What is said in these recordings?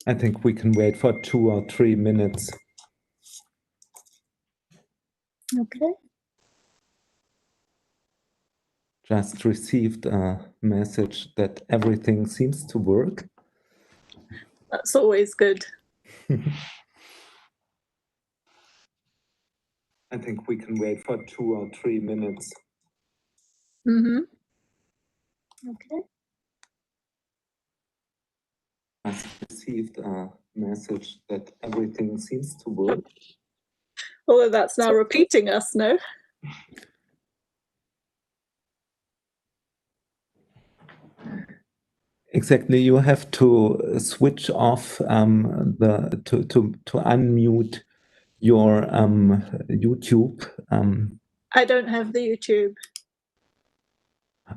I think we can wait for 2 or 3 minutes. Okay. Just received a message that everything seems to work. That's always good. I think we can wait for 2 or 3 minutes. Mm-hmm. Okay. Just received a message that everything seems to work. Although that's now repeating us, no? Exactly, you have to switch off to unmute your YouTube. I don't have the YouTube.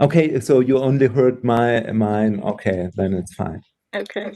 Okay, so you only heard mine. Okay, then it's fine. Okay.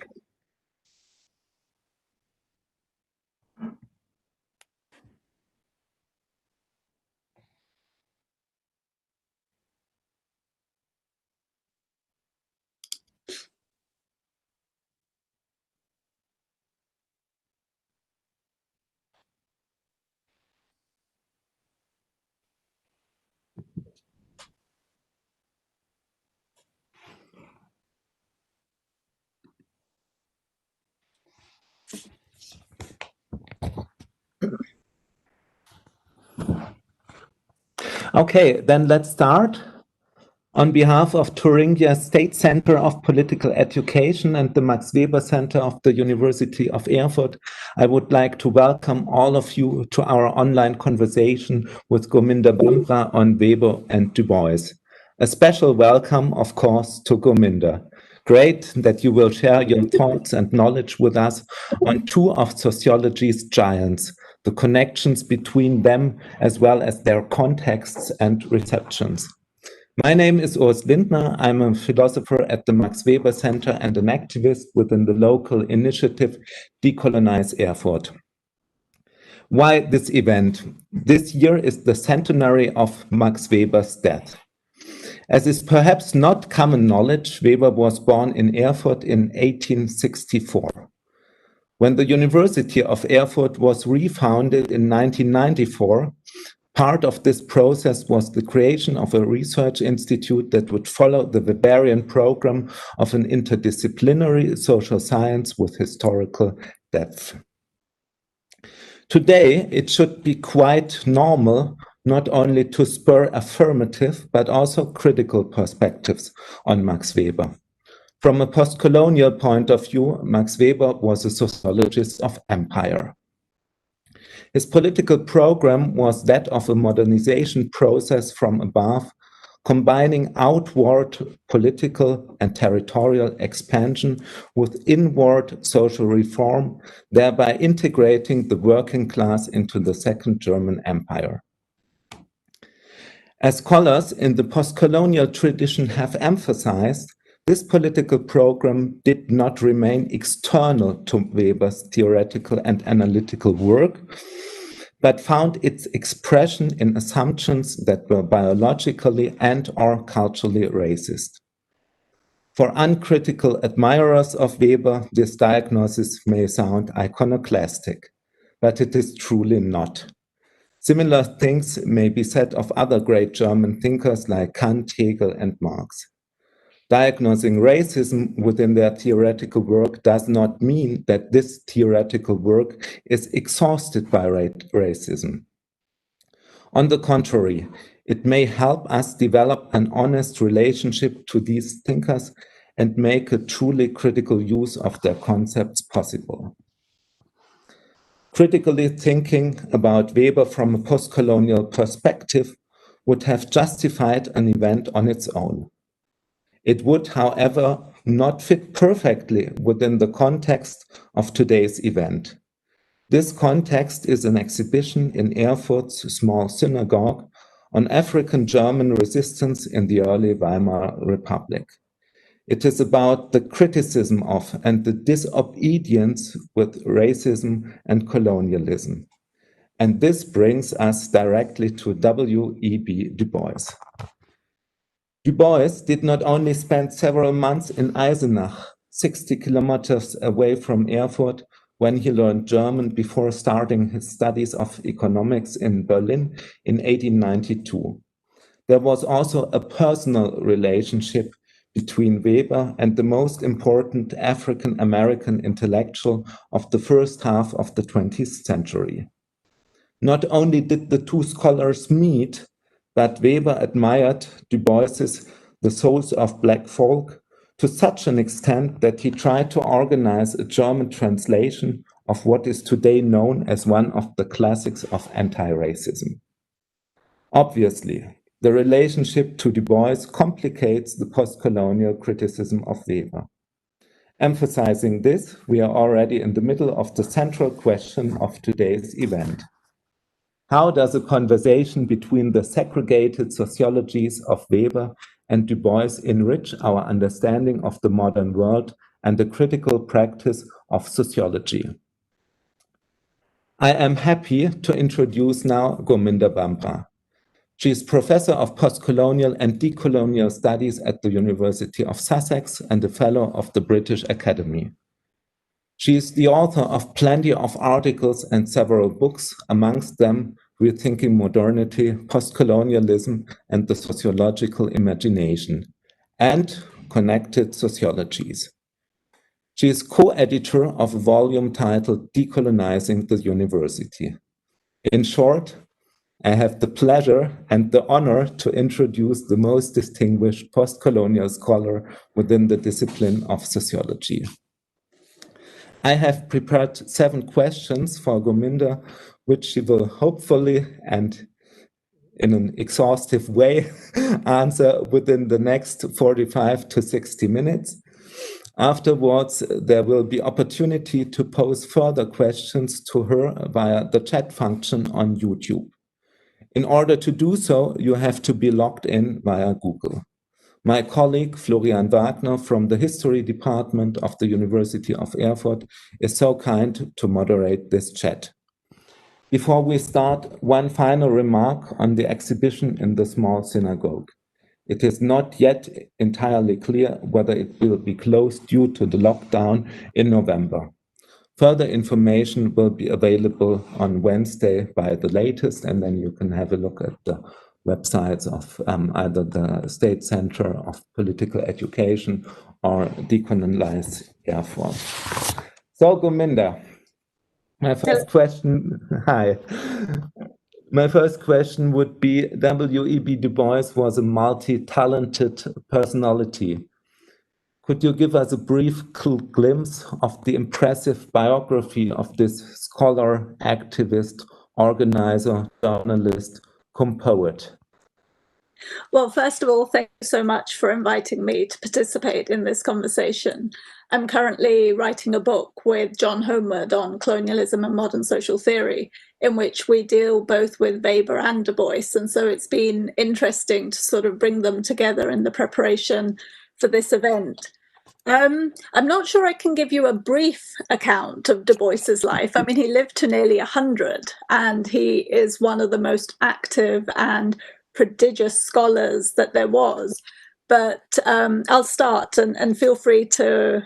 Okay, then let's start. On behalf of Thuringia State Center of Political Education and the Max Weber Center of the University of Erfurt, I would like to welcome all of you to our online conversation with Gurminder Bhambra on Weber and Du Bois. A special welcome, of course, to Gurminder. Great that you will share your thoughts and knowledge with us on two of sociology's giants, the connections between them as well as their contexts and receptions. My name is Urs Lindner. I'm a philosopher at the Max Weber Center and an activist within the local initiative Decolonize Erfurt. Why this event? This year is the centenary of Max Weber's death. As is perhaps not common knowledge, Weber was born in Erfurt in 1864. When the University of Erfurt was refounded in 1994, part of this process was the creation of a research institute that would follow the Weberian program of an interdisciplinary social science with historical depth. Today, it should be quite normal not only to spur affirmative, but also critical perspectives on Max Weber. From a post-colonial point of view, Max Weber was a sociologist of empire. His political program was that of a modernization process from above, combining outward political and territorial expansion with inward social reform, thereby integrating the working class into the Second German Empire. As scholars in the post-colonial tradition have emphasized, this political program did not remain external to Weber's theoretical and analytical work, but found its expression in assumptions that were biologically and/or culturally racist. For uncritical admirers of Weber, this diagnosis may sound iconoclastic, but it is truly not. Similar things may be said of other great German thinkers like Kant, Hegel, and Marx. Diagnosing racism within their theoretical work does not mean that this theoretical work is exhausted by racism. On the contrary, it may help us develop an honest relationship to these thinkers and make a truly critical use of their concepts possible. Critically thinking about Weber from a post-colonial perspective would have justified an event on its own. It would, however, not fit perfectly within the context of today's event. This context is an exhibition in Erfurt's small synagogue on African German resistance in the early Weimar Republic. It is about the criticism of and the disobedience with racism and colonialism. And this brings us directly to W.E.B. Du Bois. Du Bois did not only spend several months in Eisenach, 60 kilometers away from Erfurt, when he learned German before starting his studies of economics in Berlin in 1892. There was also a personal relationship between Weber and the most important African-American intellectual of the first half of the 20th century. Not only did the two scholars meet, but Weber admired Du Bois's The Souls of Black Folk to such an extent that he tried to organize a German translation of what is today known as one of the classics of anti-racism. Obviously, the relationship to Du Bois complicates the post-colonial criticism of Weber. Emphasizing this, we are already in the middle of the central question of today's event. How does a conversation between the segregated sociologies of Weber and Du Bois enrich our understanding of the modern world and the critical practice of sociology? I am happy to introduce now Gurminder Bhambra. She is professor of postcolonial and decolonial studies at the University of Sussex and a fellow of the British Academy. She is the author of plenty of articles and several books, amongst them Rethinking Modernity, Postcolonialism, and the Sociological Imagination, and Connected Sociologies. She is co-editor of a volume titled Decolonizing the University. In short, I have the pleasure and the honor to introduce the most distinguished postcolonial scholar within the discipline of sociology. I have prepared 7 questions for Gurminder, which she will hopefully and in an exhaustive way answer within the next 45 to 60 minutes. Afterwards, there will be opportunity to pose further questions to her via the chat function on YouTube. In order to do so, you have to be logged in via Google. My colleague Florian Wagner from the History Department of the University of Erfurt is so kind to moderate this chat. Before we start, one final remark on the exhibition in the small synagogue. It is not yet entirely clear whether it will be closed due to the lockdown in November. Further information will be available on Wednesday by the latest, and then you can have a look at the websites of either the State Center of Political Education or Decolonize Erfurt. So, Gurminder, my first question, hi. My first question would be, W.E.B. Du Bois was a multi-talented personality. Could you give us a brief glimpse of the impressive biography of this scholar, activist, organizer, journalist, poet? Well, first of all, thank you so much for inviting me to participate in this conversation. I'm currently writing a book with John Homeward on colonialism and modern social theory, in which we deal both with Weber and Du Bois. And so it's been interesting to sort of bring them together in the preparation for this event. I'm not sure I can give you a brief account of Du Bois's life. I mean, he lived to nearly 100, and he is one of the most active and prodigious scholars that there was. But I'll start and feel free to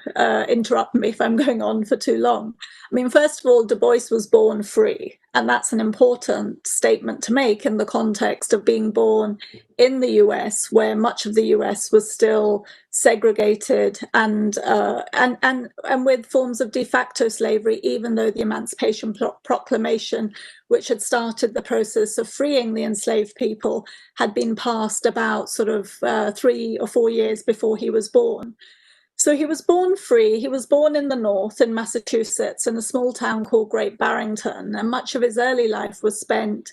interrupt me if I'm going on for too long. I mean, first of all, Du Bois was born free, and that's an important statement to make in the context of being born in the US, where much of the US was still segregated and with forms of de facto slavery, even though the Emancipation Proclamation, which had started the process of freeing the enslaved people, had been passed about sort of 3 or 4 years before he was born. So he was born free. He was born in the North, in Massachusetts, in a small town called Great Barrington, and much of his early life was spent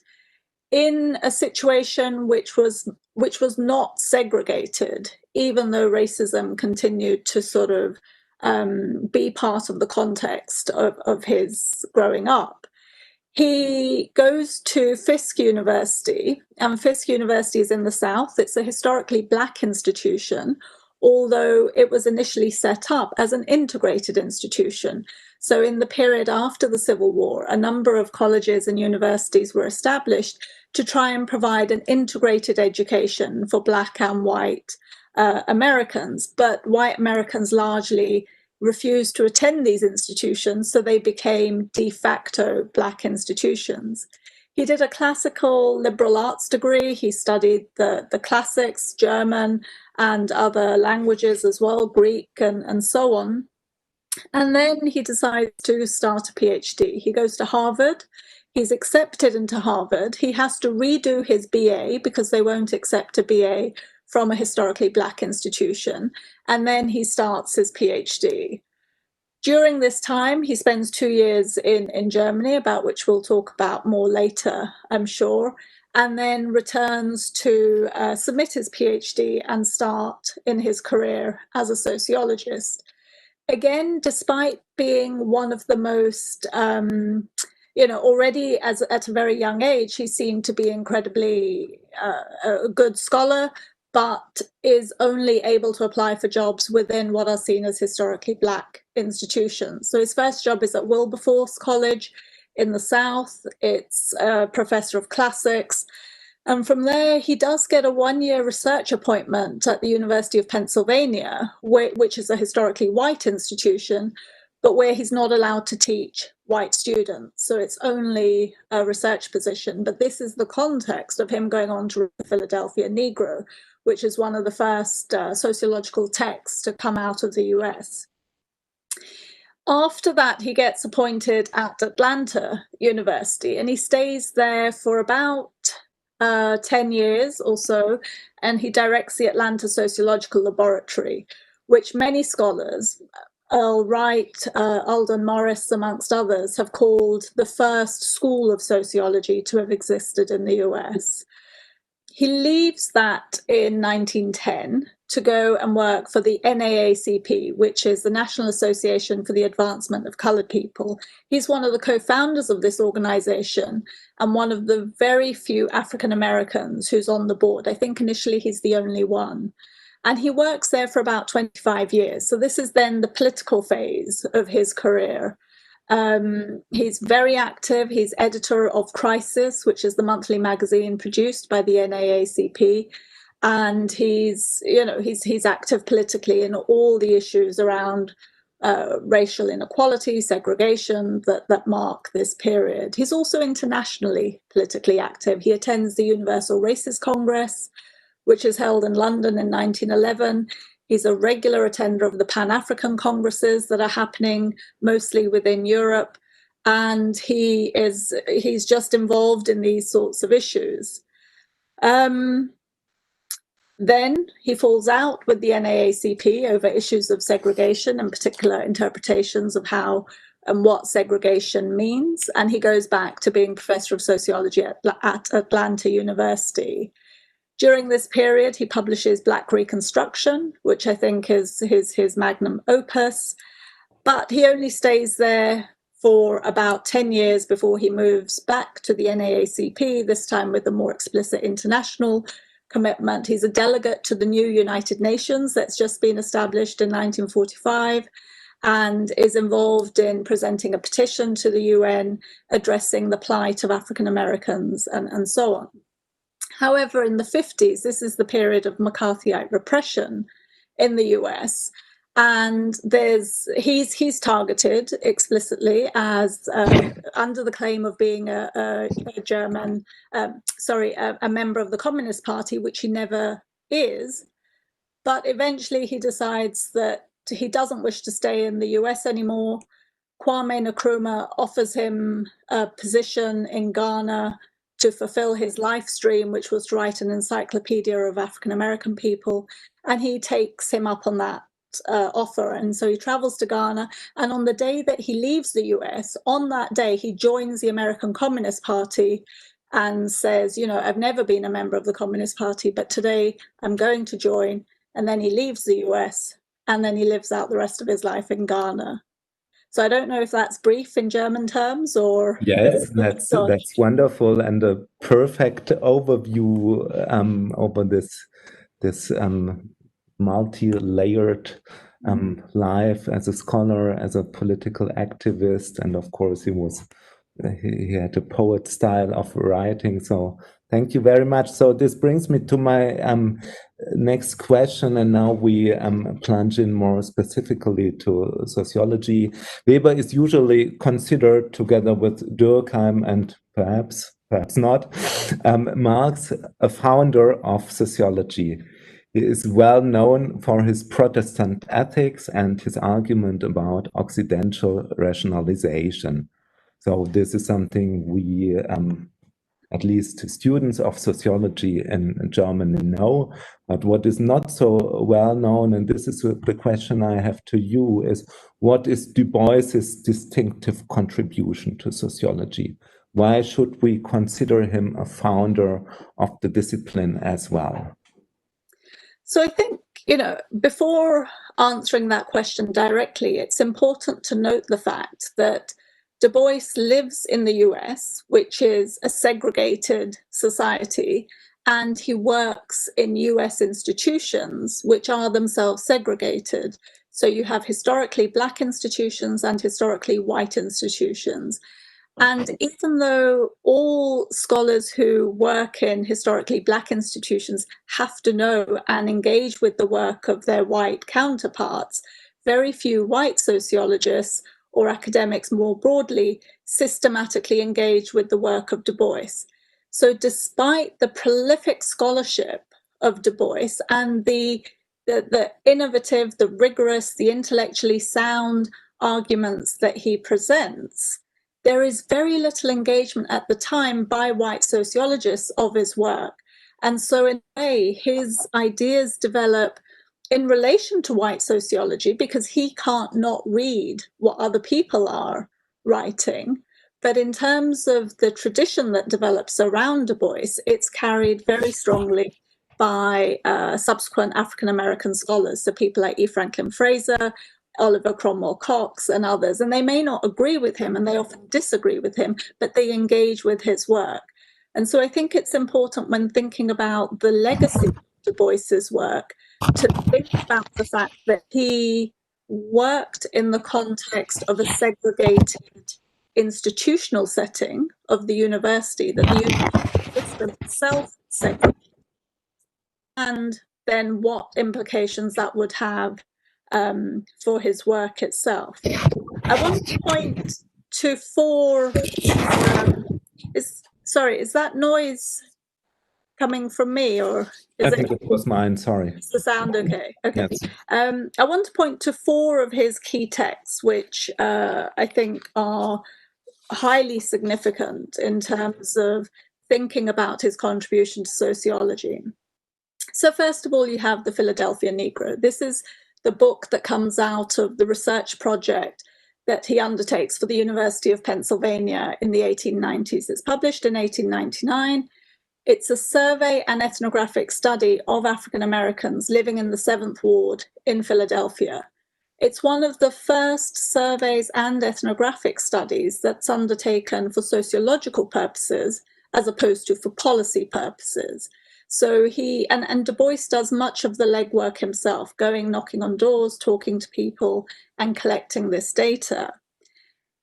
in a situation which was not segregated, even though racism continued to sort of be part of the context of his growing up. He goes to Fisk University, and Fisk University is in the South. It's a historically Black institution, although it was initially set up as an integrated institution. So in the period after the Civil War, a number of colleges and universities were established to try and provide an integrated education for Black and white Americans, but white Americans largely refused to attend these institutions, so they became de facto Black institutions. He did a classical liberal arts degree. He studied the classics, German and other languages as well, Greek and so on. And then he decides to start a PhD. He goes to Harvard. He's accepted into Harvard. He has to redo his BA because they won't accept a BA from a historically Black institution. And then he starts his PhD. During this time, he spends 2 years in Germany, about which we'll talk about more later, I'm sure, and then returns to submit his PhD and start in his career as a sociologist. Again, despite being one of the most, already at a very young age, he seemed to be incredibly a good scholar, but is only able to apply for jobs within what are seen as historically Black institutions. So his first job is at Wilberforce College in the South. It's a professor of classics. And from there, he does get a one-year research appointment at the University of Pennsylvania, which is a historically white institution, but where he's not allowed to teach white students. So it's only a research position. But this is the context of him going on to read the Philadelphia Negro, which is one of the first sociological texts to come out of the US. After that, he gets appointed at Atlanta University, and he stays there for about 10 years or so, and he directs the Atlanta Sociological Laboratory, which many scholars, Earl Wright, Alden Morris, amongst others, have called the first school of sociology to have existed in the US. He leaves that in 1910 to go and work for the NAACP, which is the National Association for the Advancement of Colored People. He's one of the co-founders of this organization and one of the very few African Americans who's on the board. I think initially he's the only one. And he works there for about 25 years. So this is then the political phase of his career. He's very active. He's editor of Crisis, which is the monthly magazine produced by the NAACP. And he's active politically in all the issues around racial inequality, segregation that mark this period. He's also internationally politically active. He attends the Universal Races Congress, which is held in London in 1911. He's a regular attender of the Pan-African Congresses that are happening mostly within Europe. And he's just involved in these sorts of issues. Then he falls out with the NAACP over issues of segregation and particular interpretations of how and what segregation means. And he goes back to being professor of sociology at Atlanta University. During this period, he publishes Black Reconstruction, which I think is his magnum opus. But he only stays there for about 10 years before he moves back to the NAACP, this time with a more explicit international commitment. He's a delegate to the new United Nations that's just been established in 1945 and is involved in presenting a petition to the UN addressing the plight of African Americans and so on. However, in the 50s, this is the period of McCarthyite repression in the US. And he's targeted explicitly as under the claim of being a member of the Communist Party, which he never is. But eventually he decides that he doesn't wish to stay in the US anymore. Kwame Nkrumah offers him a position in Ghana to fulfill his life stream, which was to write an encyclopedia of African American people. And he takes him up on that offer. And so he travels to Ghana. And on the day that he leaves the US, on that day, he joins the American Communist Party and says, I've never been a member of the Communist Party, but today I'm going to join. And then he leaves the US and then he lives out the rest of his life in Ghana. So I don't know if that's brief in German terms or... Yes, that's wonderful and a perfect overview over this multi-layered life as a scholar, as a political activist, and of course he had a poet style of writing. So Thank you very much. So this brings me to my next question, and now we plunge in more specifically to sociology. Weber is usually considered, together with Durkheim and perhaps not, Marx, a founder of sociology. He is well known for his Protestant ethics and his argument about Occidental rationalization. So this is something we at least students of sociology in Germany know. But what is not so well known, and this is the question I have to you, is what is Du Bois's distinctive contribution to sociology? Why should we consider him a founder of the discipline as well? So I think, before answering that question directly, it's important to note the fact that Du Bois lives in the US, which is a segregated society, and he works in US institutions, which are themselves segregated. So you have historically Black institutions and historically white institutions. And even though all scholars who work in historically Black institutions have to know and engage with the work of their white counterparts, very few white sociologists or academics more broadly systematically engage with the work of Du Bois. So despite the prolific scholarship of Du Bois and the innovative, the rigorous, the intellectually sound arguments that he presents, there is very little engagement at the time by white sociologists of his work. And so in a way, his ideas develop in relation to white sociology because he can't not read what other people are writing. But in terms of the tradition that develops around Du Bois, it's carried very strongly by subsequent African-American scholars, so people like E. Franklin Fraser, Oliver Cromwell Cox, and others. And they may not agree with him, and they often disagree with him, but they engage with his work. And so I think it's important when thinking about the legacy of Du Bois's work to think about the fact that he worked in the context of a segregated institutional setting of the university, that the university system itself segregated, and then what implications that would have for his work itself. I want to point to four. Is that noise coming from me, or I think it was mine? Sorry. Is the sound okay? Okay. Yes. I want to point to four of his key texts, which I think are highly significant in terms of thinking about his contribution to sociology. So first of all, you have the Philadelphia Negro. This is the book that comes out of the research project that he undertakes for the University of Pennsylvania in the 1890s. It's published in 1899. It's a survey and ethnographic study of African Americans living in the 7th Ward in Philadelphia. It's one of the first surveys and ethnographic studies that's undertaken for sociological purposes as opposed to for policy purposes. So and Du Bois does much of the legwork himself, going, knocking on doors, talking to people, and collecting this data.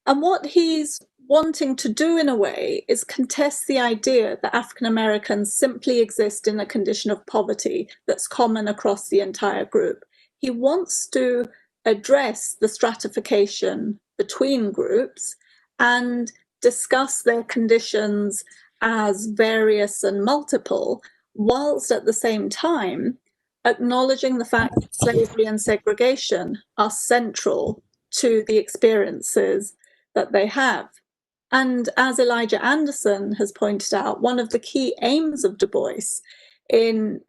And what he's wanting to do in a way is contest the idea that African Americans simply exist in a condition of poverty that's common across the entire group. He wants to address the stratification between groups and discuss their conditions as various and multiple, whilst at the same time acknowledging the fact that slavery and segregation are central to the experiences that they have. And as Elijah Anderson has pointed out, one of the key aims of Du Bois in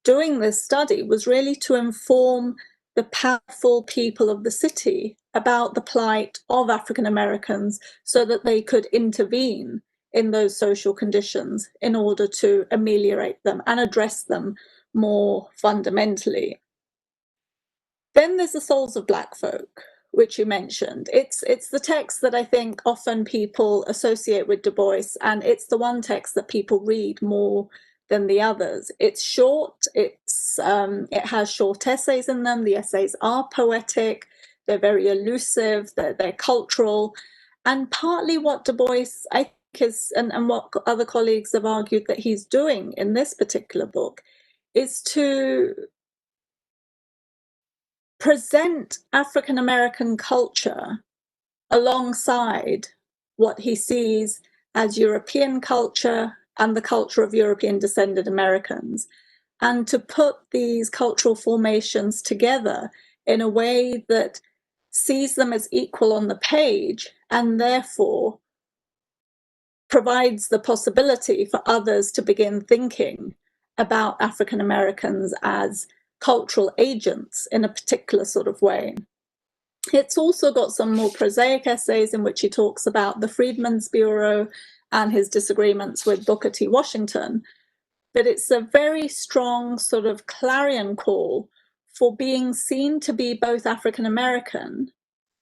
doing this study was really to inform the powerful people of the city about the plight of African Americans so that they could intervene in those social conditions in order to ameliorate them and address them more fundamentally. Then there's the Souls of Black Folk, which you mentioned. It's the text that I think often people associate with Du Bois, and it's the one text that people read more than the others. It's short, it has short essays in them. The essays are poetic, they're very elusive, they're cultural. And partly what Du Bois, I is, and what other colleagues have argued that he's doing in this particular book, is to present African American culture alongside what he sees as European culture and the culture of European descended Americans, and to put these cultural formations together in a way that sees them as equal on the page and therefore provides the possibility for others to begin thinking about African Americans as cultural agents in a particular sort of way. It's also got some more prosaic essays in which he talks about the Freedmen's Bureau and his disagreements with Booker T. Washington. But it's a very strong sort of clarion call for being seen to be both African American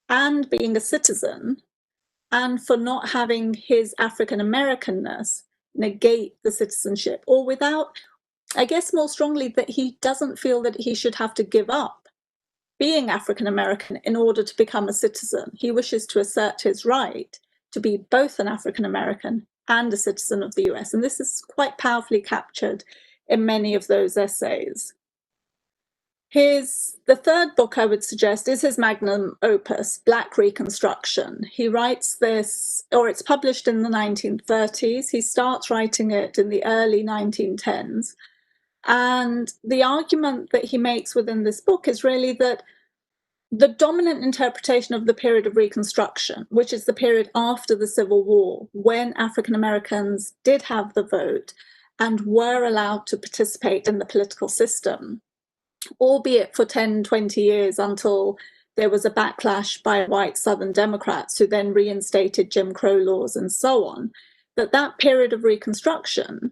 and being a citizen, and for not having his African Americanness negate the citizenship, or without, I guess more strongly, that he doesn't feel that he should have to give up being African American in order to become a citizen. He wishes to assert his right to be both an African American and a citizen of the US. And this is quite powerfully captured in many of those essays. The third book I would suggest is his magnum opus, Black Reconstruction. He writes this, or it's published in the 1930s. He starts writing it in the early 1910s. And the argument that he makes within this book is really that the dominant interpretation of the period of Reconstruction, which is the period after the Civil War, when African Americans did have the vote and were allowed to participate in the political system, albeit for 10, 20 years until there was a backlash by white Southern Democrats who then reinstated Jim Crow laws and so on, that period of Reconstruction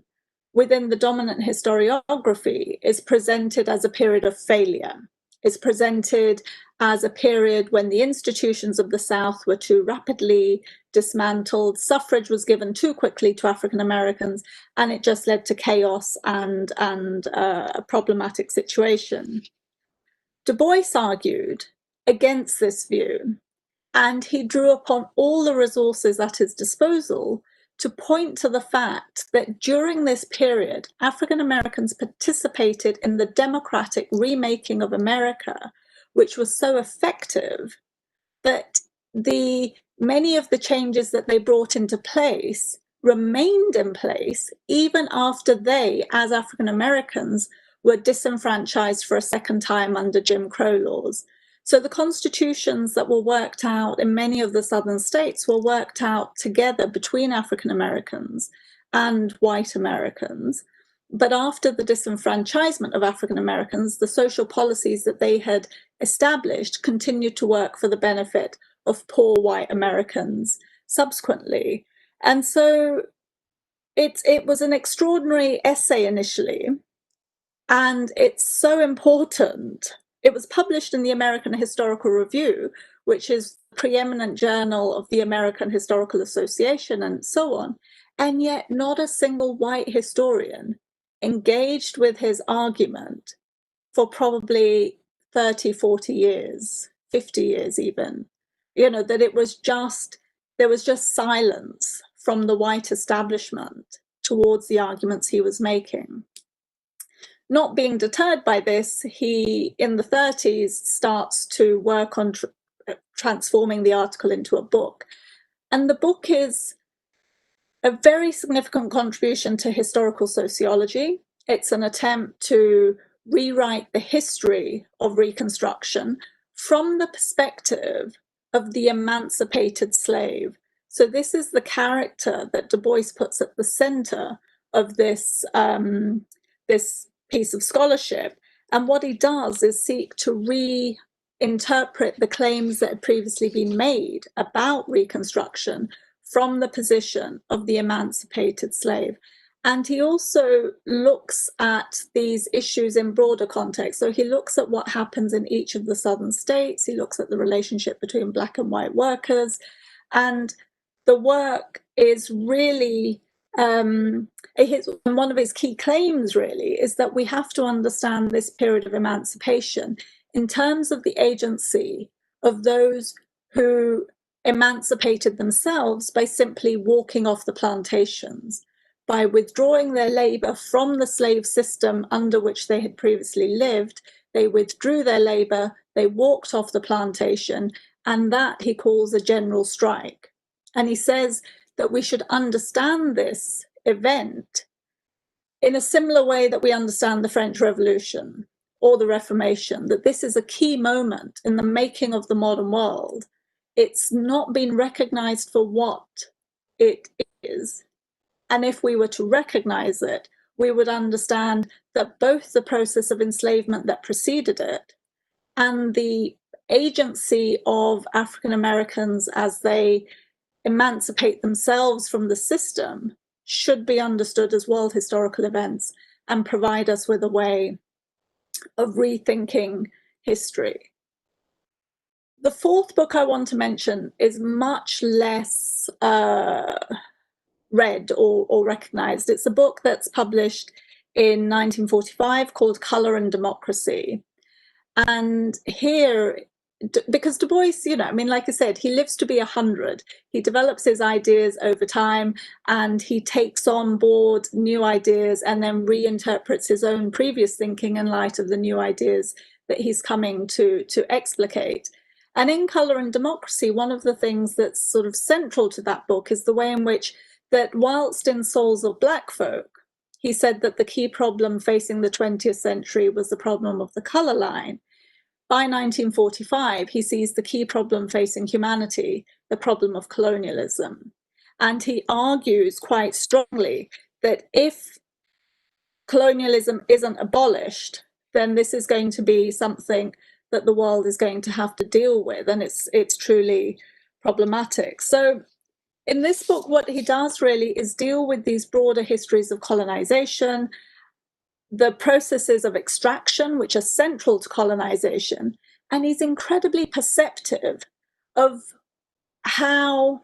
within the dominant historiography is presented as a period of failure. It's presented as a period when the institutions of the South were too rapidly dismantled, suffrage was given too quickly to African Americans, and it just led to chaos and a problematic situation. Du Bois argued against this view, and he drew upon all the resources at his disposal to point to the fact that during this period, African Americans participated in the democratic remaking of America, which was so effective that many of the changes that they brought into place remained in place even after they, as African Americans, were disenfranchised for a second time under Jim Crow laws. So the constitutions that were worked out in many of the southern states were worked out together between African Americans and white Americans. But after the disenfranchisement of African Americans, the social policies that they had established continued to work for the benefit of poor white Americans subsequently. And so it was an extraordinary essay initially, and it's so important. It was published in the American Historical Review, which is the preeminent journal of the American Historical Association and so on. And yet not a single white historian engaged with his argument for probably 30, 40 years, 50 years even. That there was just silence from the white establishment towards the arguments he was making. Not being deterred by this, he, in the 30s, starts to work on transforming the article into a book. And the book is a very significant contribution to historical sociology. It's an attempt to rewrite the history of Reconstruction from the perspective of the emancipated slave. So this is the character that Du Bois puts at the center of this piece of scholarship. And what he does is seek to reinterpret the claims that had previously been made about Reconstruction from the position of the emancipated slave. And he also looks at these issues in broader context. So he looks at what happens in each of the southern states. He looks at the relationship between Black and white workers. And the work is really, one of his key claims really is that we have to understand this period of emancipation in terms of the agency of those who emancipated themselves by simply walking off the plantations, by withdrawing their labor from the slave system under which they had previously lived. They withdrew their labor, they walked off the plantation, and that he calls a general strike. And he says that we should understand this event in a similar way that we understand the French Revolution or the Reformation, that this is a key moment in the making of the modern world. It's not been recognized for what it is. And if we were to recognize it, we would understand that both the process of enslavement that preceded it and the agency of African Americans as they emancipate themselves from the system should be understood as world historical events and provide us with a way of rethinking history. The fourth book I want to mention is much less read or recognized. It's a book that's published in 1945 called Color and Democracy. And here, because Du Bois, like I said, he lives to be 100. He develops his ideas over time and he takes on board new ideas and then reinterprets his own previous thinking in light of the new ideas that he's coming to explicate. And in Color and Democracy, one of the things that's sort of central to that book is the way in which that whilst in Souls of Black Folk, he said that the key problem facing the 20th century was the problem of the color line. By 1945, he sees the key problem facing humanity, the problem of colonialism. And he argues quite strongly that if colonialism isn't abolished, then this is going to be something that the world is going to have to deal with, and it's truly problematic. So in this book, what he does really is deal with these broader histories of colonization, the processes of extraction, which are central to colonization, and he's incredibly perceptive of how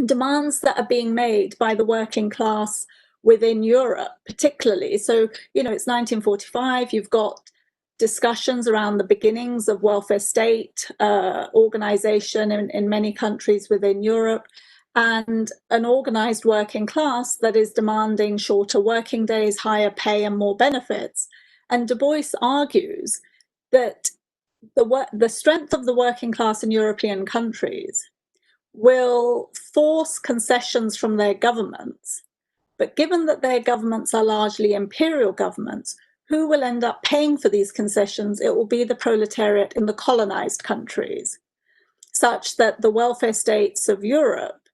demands that are being made by the working class within Europe, particularly. So, it's 1945, you've got discussions around the beginnings of welfare state organization in many countries within Europe, and an organized working class that is demanding shorter working days, higher pay, and more benefits. And Du Bois argues that the strength of the working class in European countries will force concessions from their governments. But given that their governments are largely imperial governments, who will end up paying for these concessions? It will be the proletariat in the colonized countries, such that the welfare states of Europe,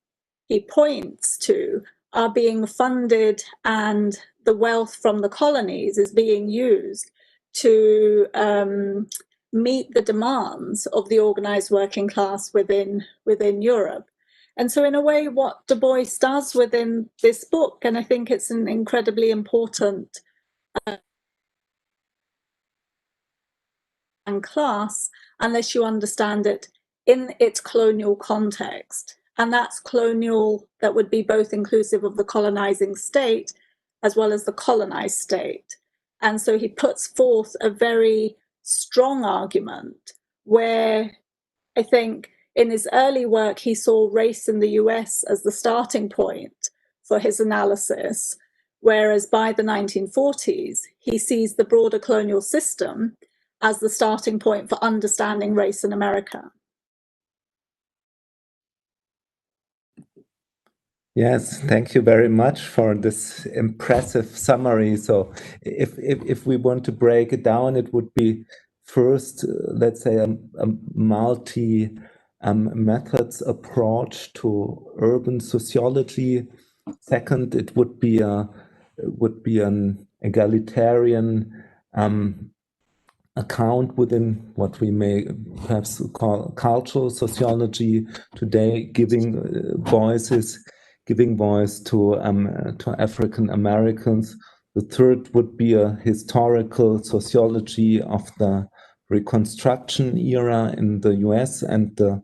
he points to, are being funded and the wealth from the colonies is being used to meet the demands of the organized working class within Europe. And so in a way, what Du Bois does within this book, and I think it's an incredibly important class, unless you understand it in its colonial context. And that's colonial that would be both inclusive of the colonizing state as well as the colonized state. And so he puts forth a very strong argument where I think in his early work, he saw race in the US as the starting point for his analysis, whereas by the 1940s, he sees the broader colonial system as the starting point for understanding race in America. Yes, thank you very much for this impressive summary. So if we want to break it down, it would be first, let's say, a multi methods approach to urban sociology. Second, it would be an egalitarian account within what we may perhaps call cultural sociology today, giving voice to African Americans. The third would be a historical sociology of the Reconstruction era in the US, and the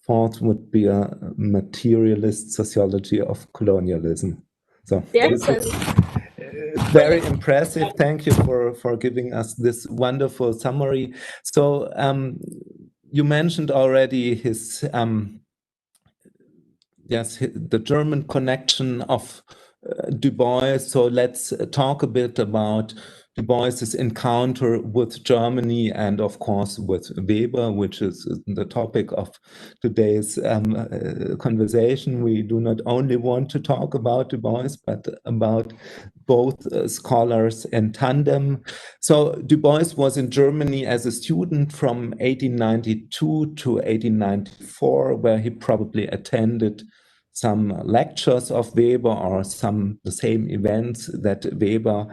fourth would be a materialist sociology of colonialism. So yes, this is very impressive. Thank you for giving us this wonderful summary. So you mentioned already his the German connection of Du Bois. So let's talk a bit about Du Bois's encounter with Germany and, of course, with Weber, which is the topic of today's conversation. We do not only want to talk about Du Bois, but about both scholars in tandem. So Du Bois was in Germany as a student from 1892 to 1894, where he probably attended some lectures of Weber or the same events that Weber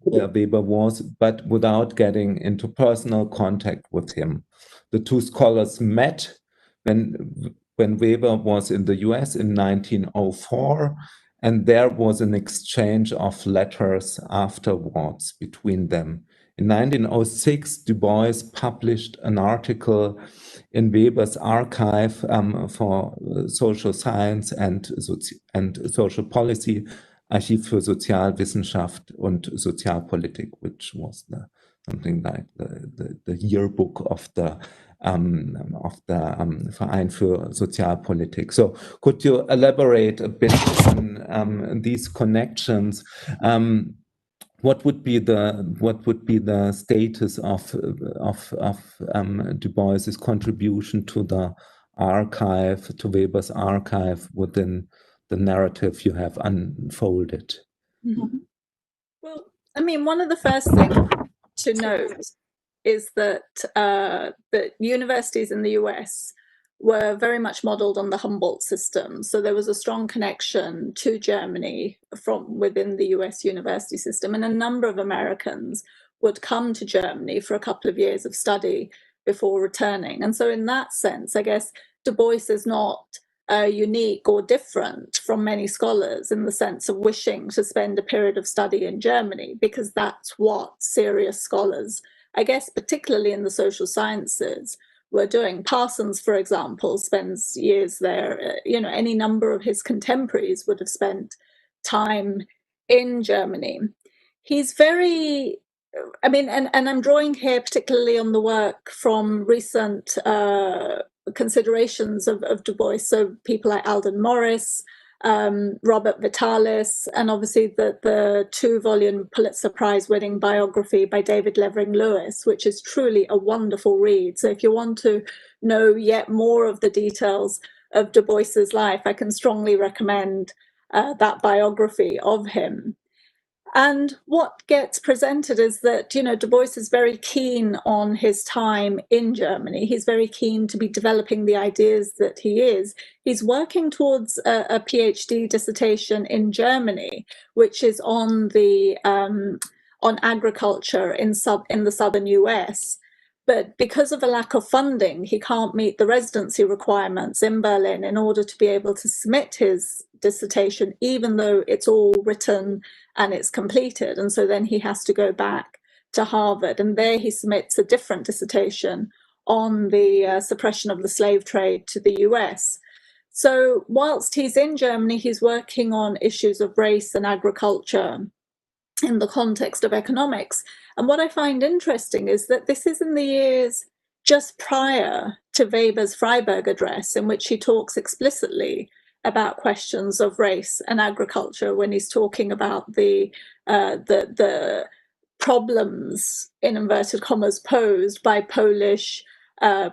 Weber was, but without getting into personal contact with him. The two scholars met when Weber was in the US in 1904, and there was an exchange of letters afterwards between them. In 1906, Du Bois published an article in Weber's archive for social science and social policy, Archiv für Sozialwissenschaft und Sozialpolitik, which was something like the yearbook of the Verein für Sozialpolitik. So, could you elaborate a bit on these connections? What would be the status of Du Bois's contribution to the archive, to Weber's archive, within the narrative you have unfolded? Mm-hmm. Well, I mean, one of the first things to note is that that universities in the US were very much modeled on the Humboldt system. So there was a strong connection to Germany from within the US university system. And a number of Americans would come to Germany for a couple of years of study before returning. And so in that sense, I guess Du Bois is not unique or different from many scholars in the sense of wishing to spend a period of study in Germany, because that's what serious scholars, I guess, particularly in the social sciences, were doing. Parsons, for example, spends years there. Any number of his contemporaries would have spent time in Germany. He's very, and I'm drawing here particularly on the work from recent considerations of Du Bois, so people like Alden Morris, Robert Vitalis, and obviously the 2-volume Pulitzer Prize winning biography by David Levering Lewis, which is truly a wonderful read. So if you want to know yet more of the details of Du Bois's life, I can strongly recommend that biography of him. And what gets presented is that, Du Bois is very keen on his time in Germany. He's very keen to be developing the ideas that he is. He's working towards a PhD dissertation in Germany, which is on agriculture in the southern US. But because of a lack of funding, he can't meet the residency requirements in Berlin in order to be able to submit his dissertation, even though it's all written and it's completed. And so then he has to go back to Harvard, and there he submits a different dissertation on the suppression of the slave trade to the US. So whilst he's in Germany, he's working on issues of race and agriculture in the context of economics. And what I find interesting is that this is in the years just prior to Weber's Freiburg address, in which he talks explicitly about questions of race and agriculture when he's talking about the problems, in inverted commas, posed by Polish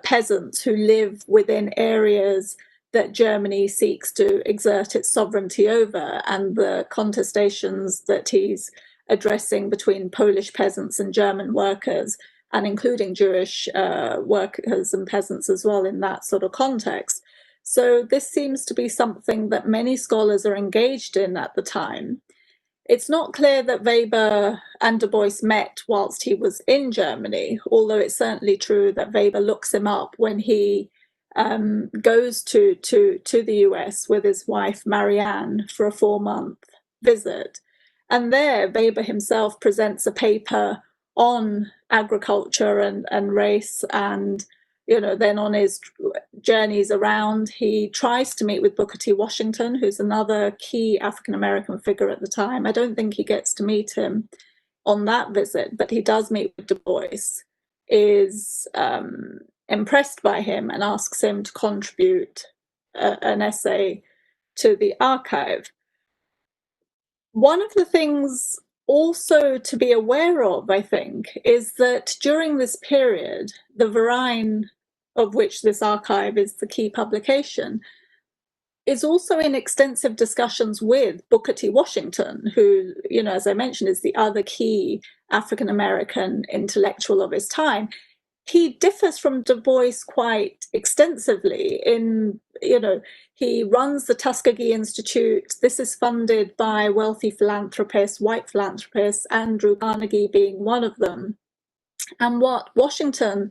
peasants who live within areas that Germany seeks to exert its sovereignty over, and the contestations that he's addressing between Polish peasants and German workers, and including Jewish workers and peasants as well in that sort of context. So this seems to be something that many scholars are engaged in at the time. It's not clear that Weber and Du Bois met whilst he was in Germany, although it's certainly true that Weber looks him up when he goes to the US with his wife Marianne for a 4-month visit. And there Weber himself presents a paper on agriculture and race, and then on his journeys around, he tries to meet with Booker T. Washington, who's another key African-American figure at the time. I don't think he gets to meet him on that visit, but he does meet with Du Bois, is impressed by him and asks him to contribute an essay to the archive. One of the things also to be aware of, I think, is that during this period, the Verein, of which this archive is the key publication, is also in extensive discussions with Booker T. Washington, who, as I mentioned, is the other key African-American intellectual of his time. He differs from Du Bois quite extensively in, he runs the Tuskegee Institute. This is funded by wealthy philanthropists, white philanthropists, Andrew Carnegie being one of them. And what Washington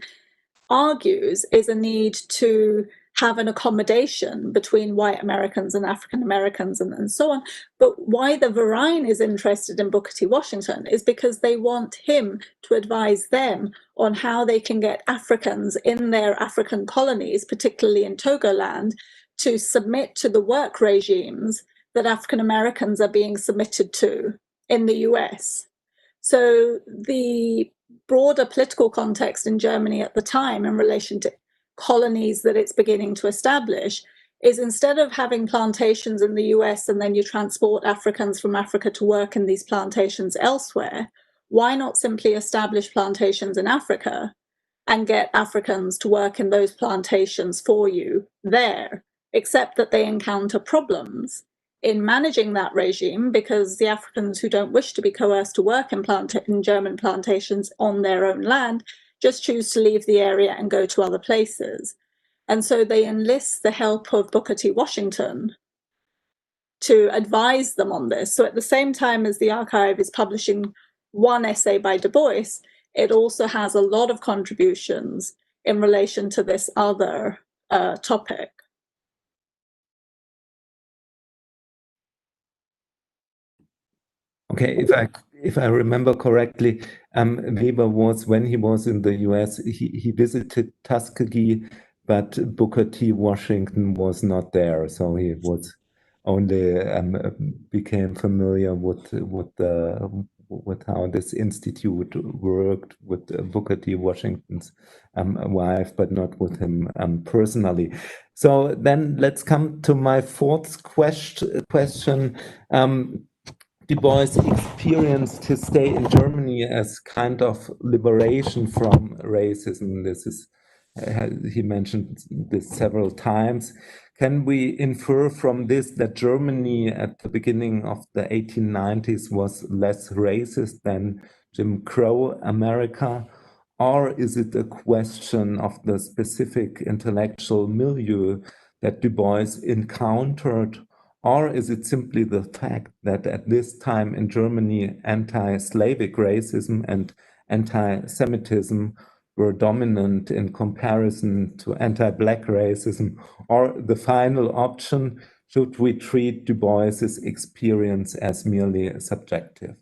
argues is a need to have an accommodation between white Americans and African Americans and so on. But why the Verein is interested in Booker T. Washington is because they want him to advise them on how they can get Africans in their African colonies, particularly in Togoland, to submit to the work regimes that African Americans are being submitted to in the US. So the broader political context in Germany at the time in relation to colonies that it's beginning to establish is, instead of having plantations in the US and then you transport Africans from Africa to work in these plantations elsewhere, why not simply establish plantations in Africa and get Africans to work in those plantations for you there, except that they encounter problems in managing that regime, because the Africans who don't wish to be coerced to work in German plantations on their own land just choose to leave the area and go to other places. And so they enlist the help of Booker T. Washington to advise them on this. So at the same time as the archive is publishing one essay by Du Bois, it also has a lot of contributions in relation to this other topic. Okay, if I remember correctly, Weber was, when he was in the US, he visited Tuskegee, but Booker T. Washington was not there, so he was only became familiar with how this institute worked with Booker T. Washington's wife, but not with him personally. So then let's come to my fourth question. Du Bois experienced his stay in Germany as kind of liberation from racism. This is, he mentioned this several times. Can we infer from this that Germany at the beginning of the 1890s was less racist than Jim Crow America? Or is it a question of the specific intellectual milieu that Du Bois encountered? Or is it simply the fact that at this time in Germany, anti-Slavic racism and anti-Semitism were dominant in comparison to anti-Black racism? Or the final option, should we treat Du Bois's experience as merely subjective?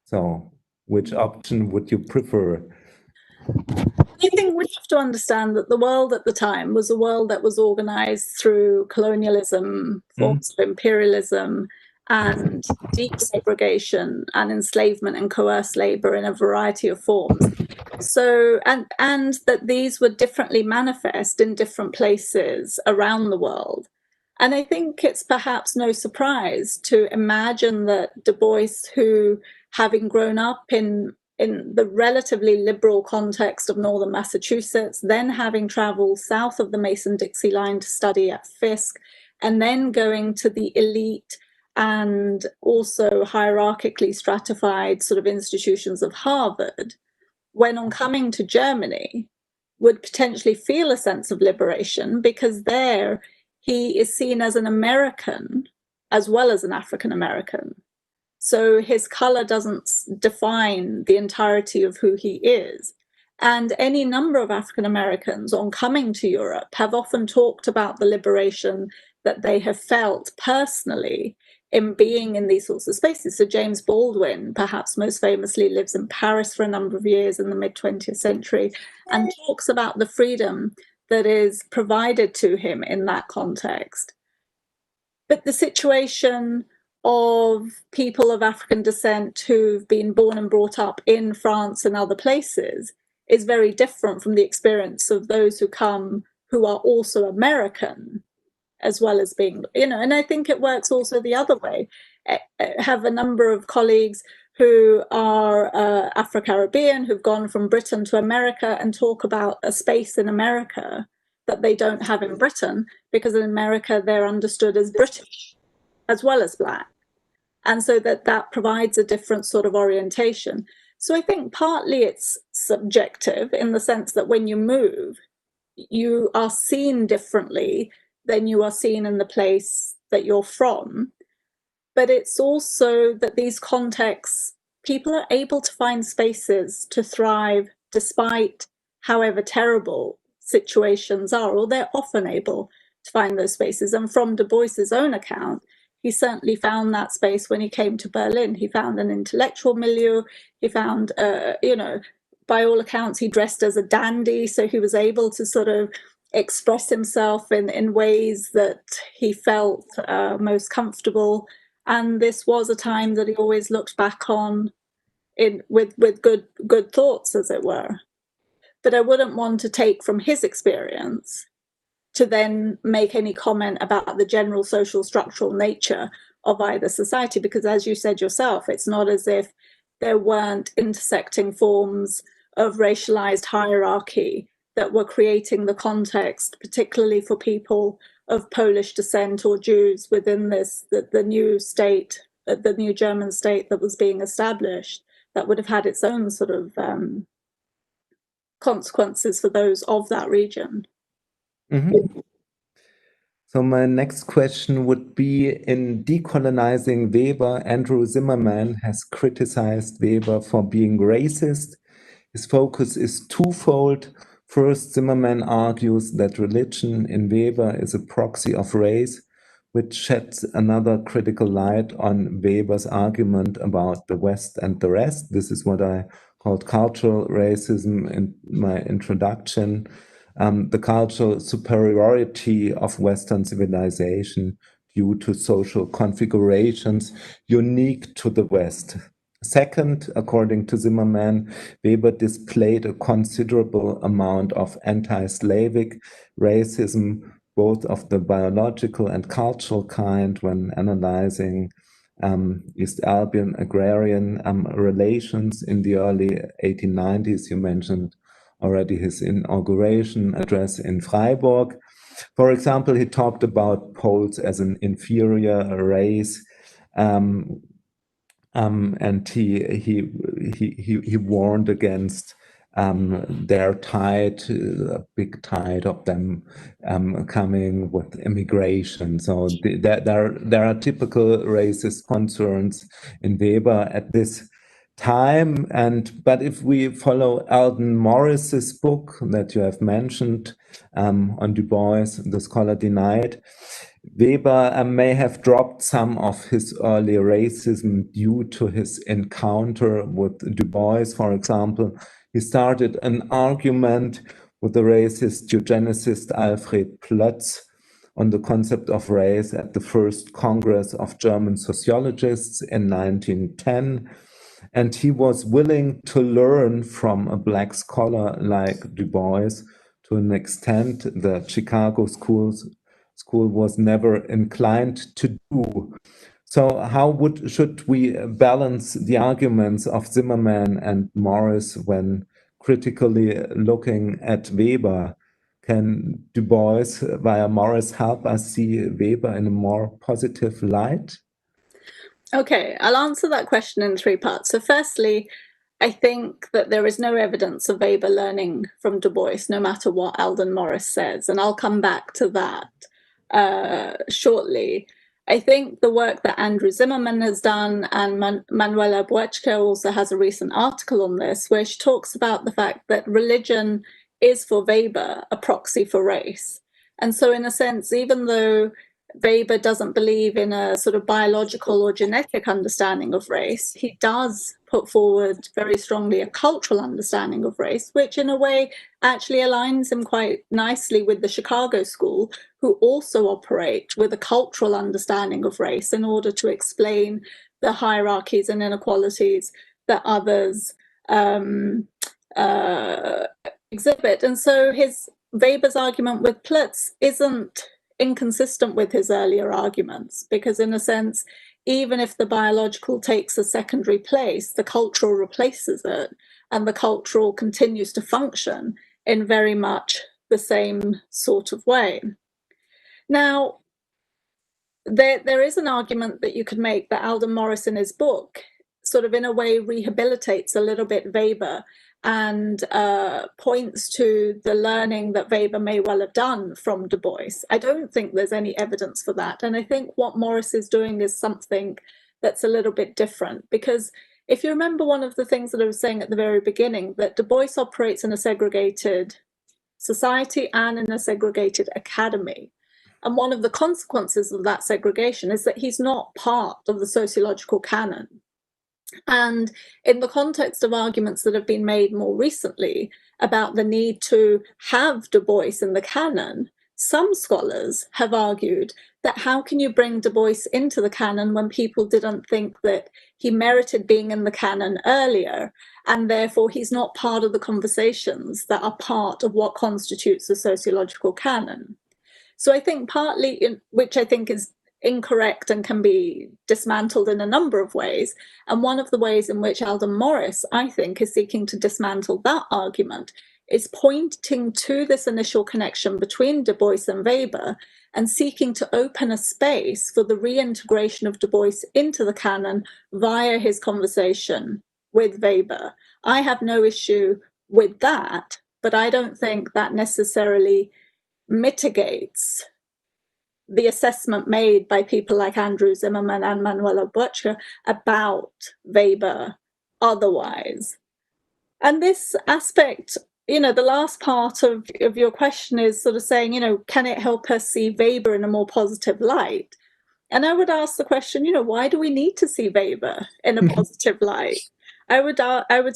So which option would you prefer? I think we have to understand that the world at the time was a world that was organized through colonialism, forms of imperialism, and deep segregation and enslavement and coerced labor in a variety of forms. So, and that these would differently manifest in different places around the world. And I think it's perhaps no surprise to imagine that Du Bois, who, having grown up in the relatively liberal context of northern Massachusetts, then having traveled south of the Mason-Dixie line to study at Fisk, and then going to the elite and also hierarchically stratified sort of institutions of Harvard, when on coming to Germany, would potentially feel a sense of liberation, because there he is seen as an American as well as an African American. So his color doesn't define the entirety of who he is. And any number of African Americans on coming to Europe have often talked about the liberation that they have felt personally in being in these sorts of spaces. So James Baldwin, perhaps most famously, lives in Paris for a number of years in the mid-20th century and talks about the freedom that is provided to him in that context. But the situation of people of African descent who've been born and brought up in France and other places is very different from the experience of those who come who are also American as well as being, and I think it works also the other way. I have a number of colleagues who are Afro-Caribbean, who've gone from Britain to America and talk about a space in America that they don't have in Britain, because in America they're understood as British as well as Black. And so that provides a different sort of orientation. So I think partly it's subjective in the sense that when you move, you are seen differently than you are seen in the place that you're from. But it's also that these contexts, people are able to find spaces to thrive despite however terrible situations are, or they're often able to find those spaces. And from Du Bois's own account, he certainly found that space when he came to Berlin. He found an intellectual milieu. He found, by all accounts, he dressed as a dandy, so he was able to sort of express himself in ways that he felt most comfortable. And this was a time that he always looked back on with good thoughts, as it were. But I wouldn't want to take from his experience to then make any comment about the general social structural nature of either society, because as you said yourself, it's not as if there weren't intersecting forms of racialized hierarchy that were creating the context, particularly for people of Polish descent or Jews within the new state, the new German state that was being established, that would have had its own sort of consequences for those of that region. Mm-hmm. So my next question would be, in Decolonizing Weber, Andrew Zimmerman has criticized Weber for being racist. His focus is twofold. First, Zimmerman argues that religion in Weber is a proxy of race, which sheds another critical light on Weber's argument about the West and the rest. This is what I called cultural racism in my introduction. The cultural superiority of Western civilization due to social configurations unique to the West. Second, according to Zimmerman, Weber displayed a considerable amount of anti-Slavic racism, both of the biological and cultural kind, when analyzing East Albion agrarian relations in the early 1890s. You mentioned already his inauguration address in Freiburg. For example, he talked about Poles as an inferior race, and he warned against their tide, a big tide of them coming with immigration. So there are typical racist concerns in Weber at this time. But if we follow Alden Morris's book that you have mentioned on Du Bois, The Scholar Denied, Weber may have dropped some of his early racism due to his encounter with Du Bois. For example, he started an argument with the racist eugenicist Alfred Plötz on the concept of race at the first Congress of German Sociologists in 1910. And he was willing to learn from a Black scholar like Du Bois to an extent the Chicago school was never inclined to do. So how should we balance the arguments of Zimmerman and Morris when critically looking at Weber? Can Du Bois via Morris help us see Weber in a more positive light? Okay, I'll answer that question in three parts. So firstly, I think that there is no evidence of Weber learning from Du Bois, no matter what Alden Morris says. And I'll come back to that shortly. I think the work that Andrew Zimmerman has done, and Manuela Buechke also has a recent article on this, where she talks about the fact that religion is for Weber a proxy for race. And so in a sense, even though Weber doesn't believe in a sort of biological or genetic understanding of race, he does put forward very strongly a cultural understanding of race, which in a way actually aligns him quite nicely with the Chicago School, who also operate with a cultural understanding of race in order to explain the hierarchies and inequalities that others exhibit. And so Weber's argument with Plötz isn't inconsistent with his earlier arguments, because in a sense, even if the biological takes a secondary place, the cultural replaces it, and the cultural continues to function in very much the same sort of way. Now, there is an argument that you could make that Alden Morris in his book sort of in a way rehabilitates a little bit Weber and points to the learning that Weber may well have done from Du Bois. I don't think there's any evidence for that. And I think what Morris is doing is something that's a little bit different, because if you remember one of the things that I was saying at the very beginning, that Du Bois operates in a segregated society and in a segregated academy. And one of the consequences of that segregation is that he's not part of the sociological canon. And in the context of arguments that have been made more recently about the need to have Du Bois in the canon, some scholars have argued that how can you bring Du Bois into the canon when people didn't think that he merited being in the canon earlier, and therefore he's not part of the conversations that are part of what constitutes the sociological canon. So I think partly, which I think is incorrect and can be dismantled in a number of ways, and one of the ways in which Alden Morris, I think, is seeking to dismantle that argument is pointing to this initial connection between Du Bois and Weber and seeking to open a space for the reintegration of Du Bois into the canon via his conversation with Weber. I have no issue with that, but I don't think that necessarily mitigates the assessment made by people like Andrew Zimmerman and Manuela Butcher about Weber otherwise. And this aspect, the last part of your question is sort of saying, can it help us see Weber in a more positive light? And I would ask the question, why do we need to see Weber in a positive light? I would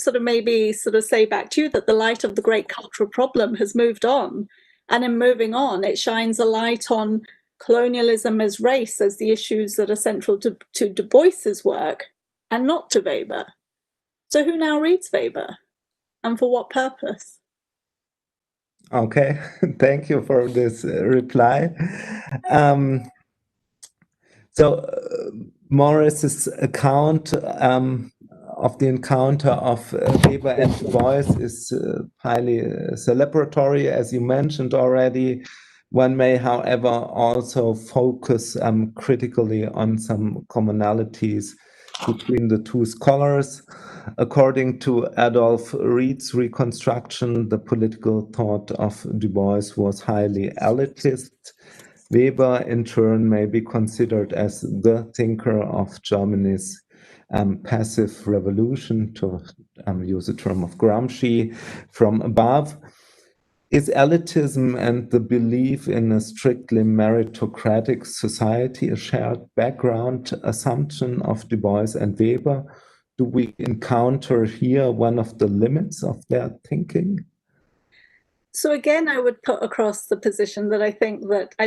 sort of maybe sort of say back to you that the light of the great cultural problem has moved on. And in moving on, it shines a light on colonialism as race as the issues that are central to Du Bois's work and not to Weber. So who now reads Weber and for what purpose? Okay, thank you for this reply. Morris's account of the encounter of Weber and Du Bois is highly celebratory, as you mentioned already. One may, however, also focus critically on some commonalities between the two scholars. According to Adolf Reed's Reconstruction, the political thought of Du Bois was highly elitist. Weber, in turn, may be considered as the thinker of Germany's passive revolution, to use the term of Gramsci, from above. Is elitism and the belief in a strictly meritocratic society a shared background assumption of Du Bois and Weber? Do we encounter here one of the limits of their thinking? So again, I would put across the position that I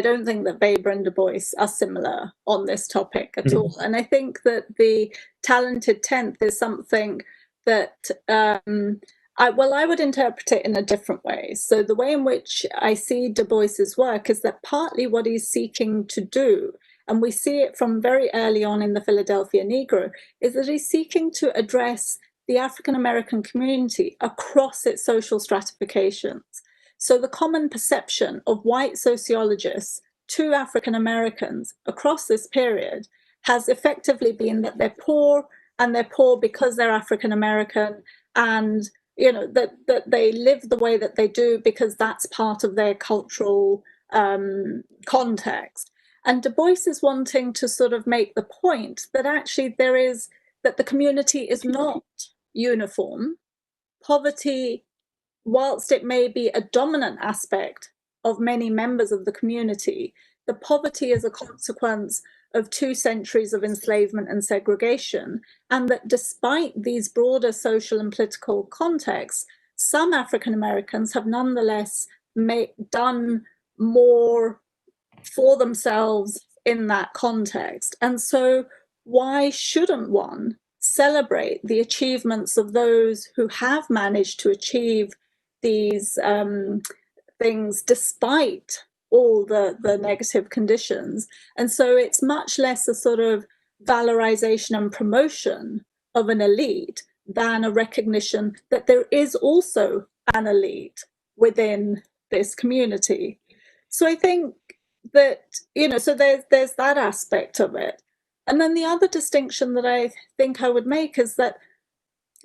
don't think that Weber and Du Bois are similar on this topic at all. And I think that the talented tenth is something that I would interpret it in a different way. So the way in which I see Du Bois's work is that partly what he's seeking to do, and we see it from very early on in the Philadelphia Negro, is that he's seeking to address the African-American community across its social stratifications. So the common perception of white sociologists to African-Americans across this period has effectively been that they're poor, and they're poor because they're African-American, and that they live the way that they do because that's part of their cultural context. And Du Bois is wanting to sort of make the point that actually that the community is not uniform. Poverty, whilst it may be a dominant aspect of many members of the community, the poverty is a consequence of 2 centuries of enslavement and segregation, and that despite these broader social and political contexts, some African Americans have nonetheless done more for themselves in that context. And so why shouldn't one celebrate the achievements of those who have managed to achieve these things despite all the negative conditions. And so it's much less a sort of valorization and promotion of an elite than a recognition that there is also an elite within this community. So I think that, so there's that aspect of it. And then the other distinction that I think I would make is that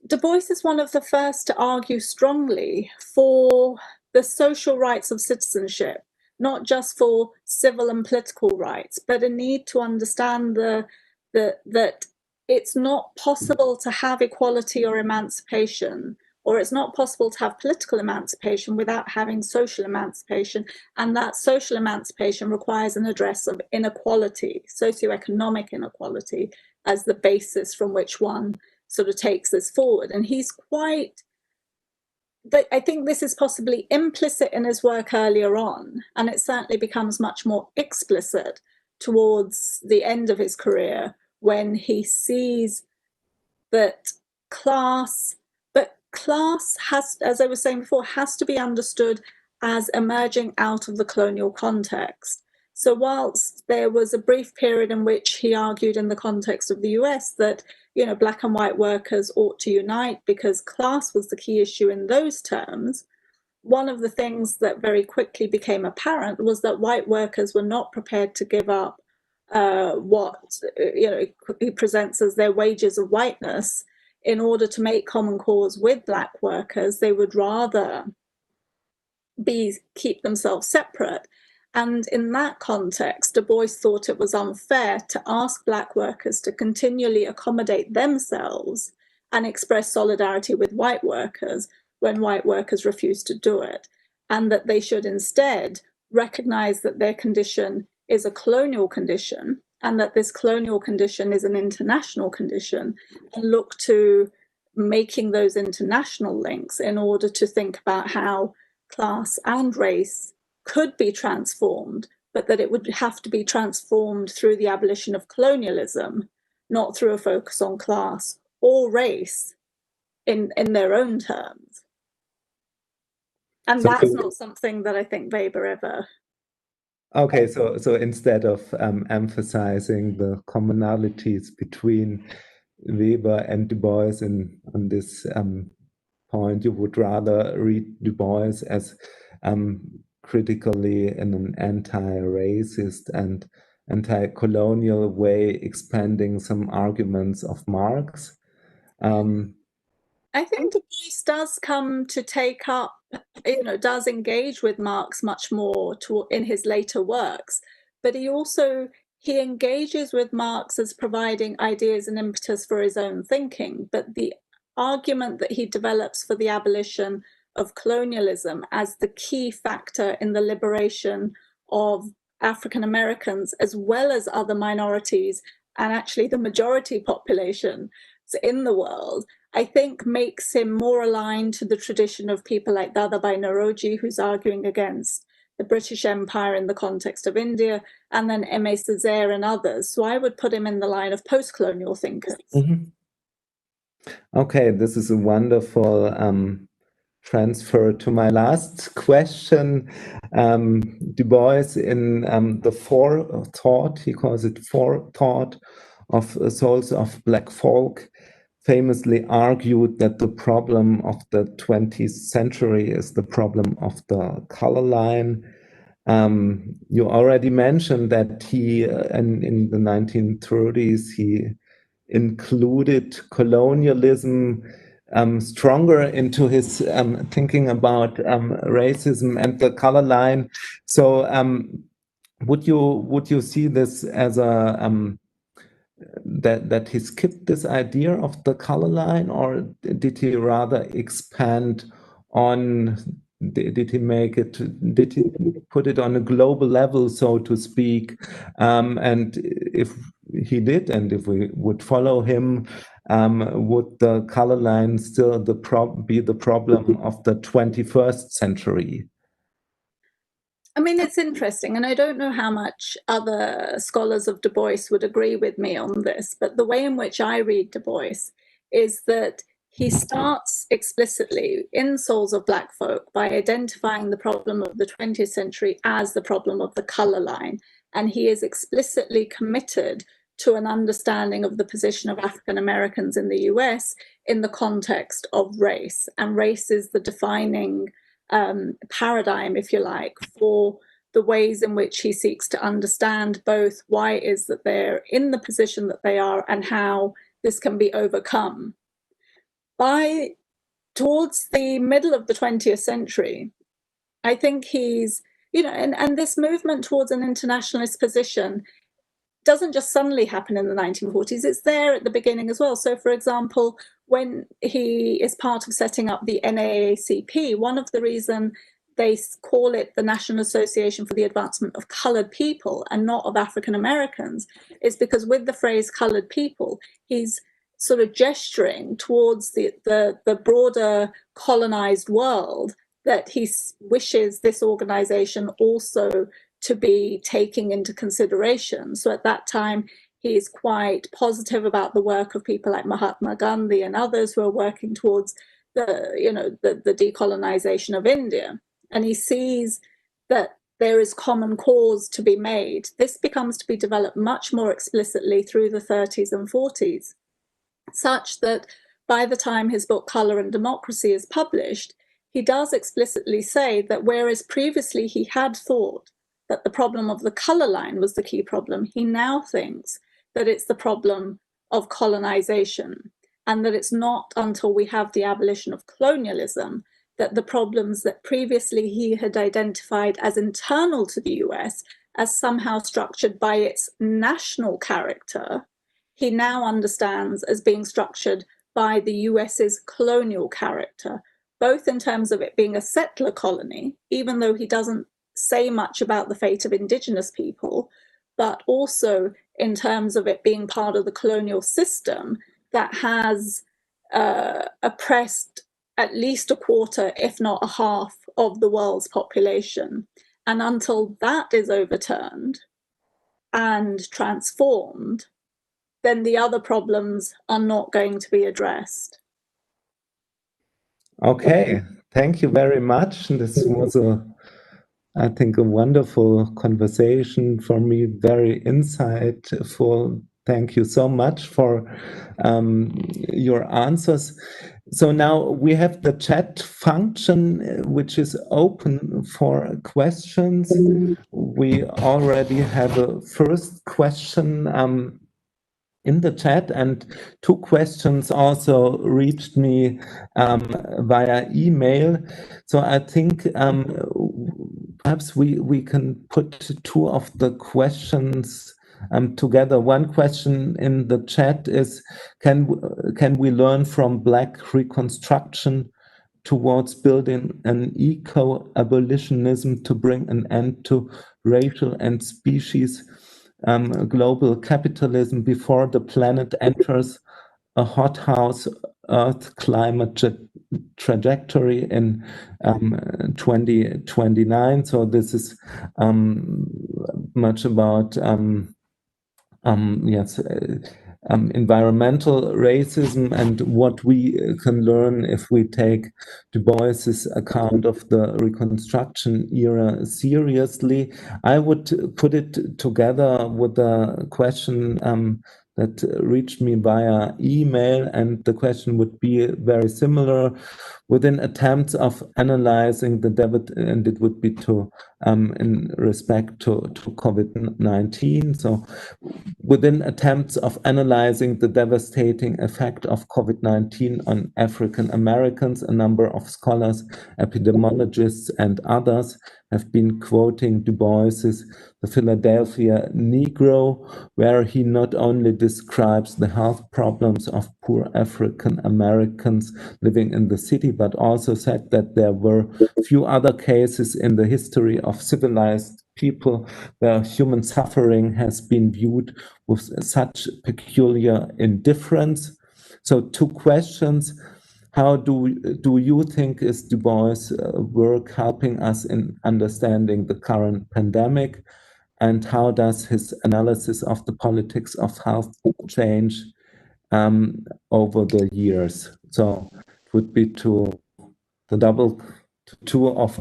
Du Bois is one of the first to argue strongly for the social rights of citizenship, not just for civil and political rights, but a need to understand that it's not possible to have equality or emancipation, or it's not possible to have political emancipation without having social emancipation, and that social emancipation requires an address of inequality, socioeconomic inequality, as the basis from which one sort of takes this forward. And he's quite, but I think this is possibly implicit in his work earlier on, and it certainly becomes much more explicit towards the end of his career, when he sees that class has, as I was saying before, has to be understood as emerging out of the colonial context. So whilst there was a brief period in which he argued in the context of the US that, black and white workers ought to unite because class was the key issue in those terms, one of the things that very quickly became apparent was that white workers were not prepared to give up what he presents as their wages of whiteness in order to make common cause with black workers. They would rather keep themselves separate. And in that context, Du Bois thought it was unfair to ask black workers to continually accommodate themselves and express solidarity with white workers when white workers refused to do it, and that they should instead recognize that their condition is a colonial condition, and that this colonial condition is an international condition, and look to making those international links in order to think about how class and race could be transformed, but that it would have to be transformed through the abolition of colonialism, not through a focus on class or race in their own terms. And so that's not something that I think Weber ever. Okay, so instead of emphasizing the commonalities between Weber and Du Bois on this point, you would rather read Du Bois as critically in an anti-racist and anti-colonial way, expanding some arguments of Marx. I think Du Bois does come to take up, does engage with Marx much more in his later works, but he engages with Marx as providing ideas and impetus for his own thinking. But the argument that he develops for the abolition of colonialism as the key factor in the liberation of African Americans, as well as other minorities, and actually the majority population in the world, I think makes him more aligned to the tradition of people like Dadabhai Naoroji, who's arguing against the British Empire in the context of India, and then Aimé Césaire and others. So I would put him in the line of post-colonial thinkers. Mm-hmm. Okay, this is a wonderful transfer to my last question. Du Bois in the forethought, he calls it forethought of souls of black folk, famously argued that the problem of the 20th century is the problem of the color line. You already mentioned that he, in the 1930s, he included colonialism stronger into his thinking about racism and the color line. So would you see this as a that he skipped this idea of the color line, or did he rather expand on? Did he put it on a global level, so to speak? And if he did, and if we would follow him, would the color line still be the problem of the 21st century? I mean, it's interesting, and I don't know how much other scholars of Du Bois would agree with me on this, but the way in which I read Du Bois is that he starts explicitly in Souls of Black Folk by identifying the problem of the 20th century as the problem of the colour line. And he is explicitly committed to an understanding of the position of African Americans in the US in the context of race. And race is the defining paradigm, if you like, for the ways in which he seeks to understand both why it is that they're in the position that they are and how this can be overcome. Towards the middle of the 20th century, I think he's, and this movement towards an internationalist position doesn't just suddenly happen in the 1940s, it's there at the beginning as well. So, for example, when he is part of setting up the NAACP, one of the reasons they call it the National Association for the Advancement of Coloured People and not of African Americans is because with the phrase coloured people, he's sort of gesturing towards the broader colonized world that he wishes this organization also to be taking into consideration. So at that time, he's quite positive about the work of people like Mahatma Gandhi and others who are working towards the decolonization of India. And he sees that there is common cause to be made. This becomes to be developed much more explicitly through the 30s and 40s, such that by the time his book Colour and Democracy is published, he does explicitly say that whereas previously he had thought that the problem of the colour line was the key problem, he now thinks that it's the problem of colonization, and that it's not until we have the abolition of colonialism that the problems that previously he had identified as internal to the US as somehow structured by its national character, he now understands as being structured by the US's colonial character, both in terms of it being a settler colony, even though he doesn't say much about the fate of indigenous people, but also in terms of it being part of the colonial system that has oppressed at least a quarter, if not a half, of the world's population. And until that is overturned and transformed, then the other problems are not going to be addressed. Okay, thank you very much. This was I think, a wonderful conversation for me, very insightful. Thank you so much for your answers. So now we have the chat function, which is open for questions. We already have a first question in the chat, and two questions also reached me via email. So I think perhaps we can put two of the questions together. One question in the chat is, can we learn from Black Reconstruction towards building an eco-abolitionism to bring an end to racial and species global capitalism before the planet enters a hothouse Earth climate trajectory in 2029? So this is much about environmental racism and what we can learn if we take Du Bois's account of the Reconstruction era seriously. I would put it together with a question that reached me via email, and the question would be very similar. Within attempts of analyzing and it would be to in respect to COVID-19. So within attempts of analyzing the devastating effect of COVID-19 on African Americans, a number of scholars, epidemiologists, and others have been quoting Du Bois's The Philadelphia Negro, where he not only describes the health problems of poor African Americans living in the city, but also said that there were few other cases in the history of civilized people where human suffering has been viewed with such peculiar indifference. So two questions. How do you think is Du Bois' work helping us in understanding the current pandemic? And how does his analysis of the politics of health change over the years. So it would be two of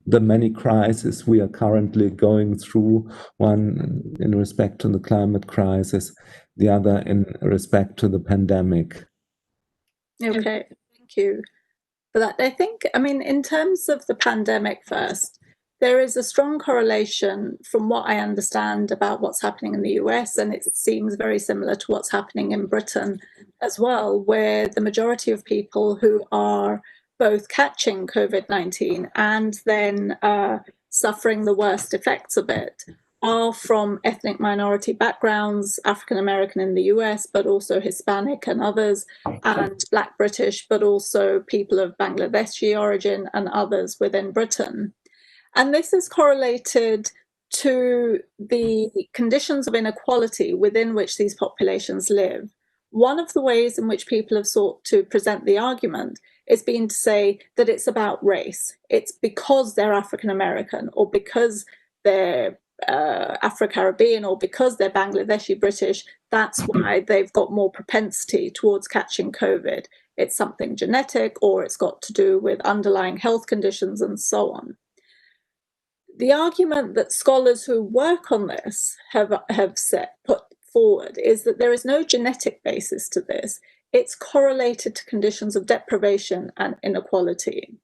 the many crises we are currently going through, one in respect to the climate crisis, the other in respect to the pandemic. Okay, thank you for that. I think, I mean, in terms of the pandemic first, there is a strong correlation from what I understand about what's happening in the US, and it seems very similar to what's happening in Britain as well, where the majority of people who are both catching COVID-19 and then suffering the worst effects of it are from ethnic minority backgrounds, African American in the US, but also Hispanic and others, and Black British, but also people of Bangladeshi origin and others within Britain. And this is correlated to the conditions of inequality within which these populations live. One of the ways in which people have sought to present the argument is been to say that it's about race. It's because they're African American, or because they're Afro-Caribbean, or because they're Bangladeshi British, that's why they've got more propensity towards catching COVID. It's something genetic, or it's got to do with underlying health conditions and so on. The argument that scholars who work on this have put forward is that there is no genetic basis to this. It's correlated to conditions of deprivation and inequality.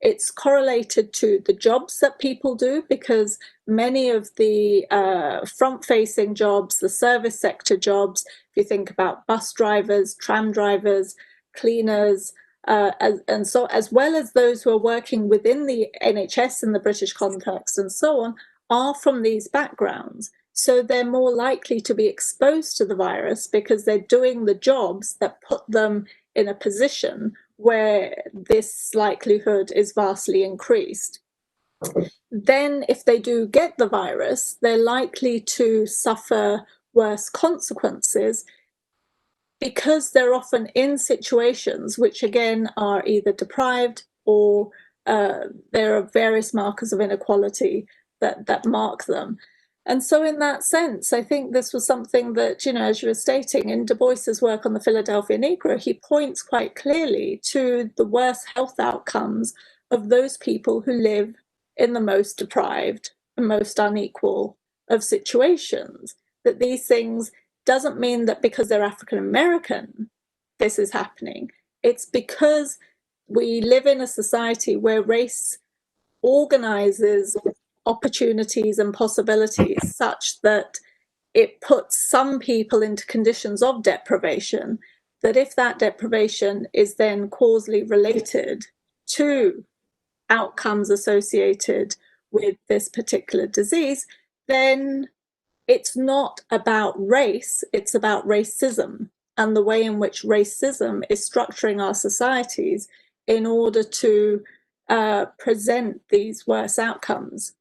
It's correlated to the jobs that people do, because many of the front-facing jobs, the service sector jobs, if you think about bus drivers, tram drivers, cleaners, and so, as well as those who are working within the NHS in the British context and so on, are from these backgrounds. So they're more likely to be exposed to the virus because they're doing the jobs that put them in a position where this likelihood is vastly increased. Then if they do get the virus, they're likely to suffer worse consequences, because they're often in situations which, again, are either deprived, or there are various markers of inequality that mark them. And so in that sense, I think this was something that, as you were stating, in Du Bois's work on the Philadelphia Negro, he points quite clearly to the worst health outcomes of those people who live in the most deprived and most unequal of situations. That these things doesn't mean that because they're African American, this is happening. It's because we live in a society where race organizes opportunities and possibilities such that it puts some people into conditions of deprivation, that if that deprivation is then causally related to outcomes associated with this particular disease, then it's not about race, it's about racism and the way in which racism is structuring our societies in order to present these worse outcomes.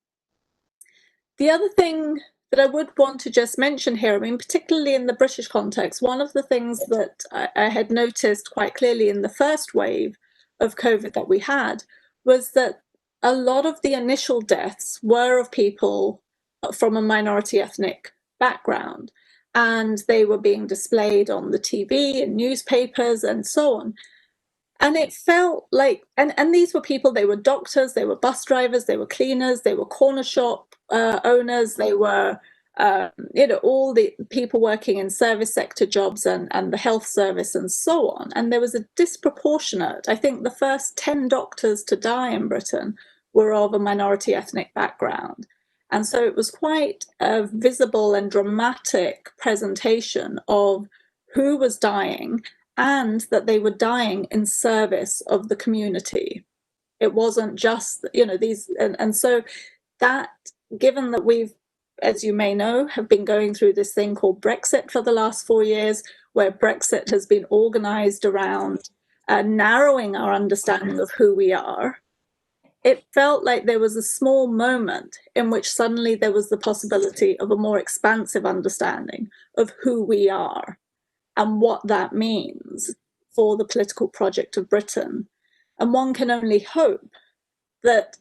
The other thing that I would want to just mention here, I mean, particularly in the British context, one of the things that I had noticed quite clearly in the first wave of COVID that we had was that a lot of the initial deaths were of people from a minority ethnic background, and they were being displayed on the TV and newspapers and so on. And it felt like, and these were people, they were doctors, they were bus drivers, they were cleaners, they were corner shop owners, they were, all the people working in service sector jobs and the health service and so on. And there was a disproportionate, I think the first 10 doctors to die in Britain were of a minority ethnic background. And so it was quite a visible and dramatic presentation of who was dying, and that they were dying in service of the community. It wasn't just, these, and so that, given that we've, as you may know, have been going through this thing called Brexit for the last 4 years, where Brexit has been organized around narrowing our understanding of who we are, it felt like there was a small moment in which suddenly there was the possibility of a more expansive understanding of who we are and what that means for the political project of Britain. And one can only hope that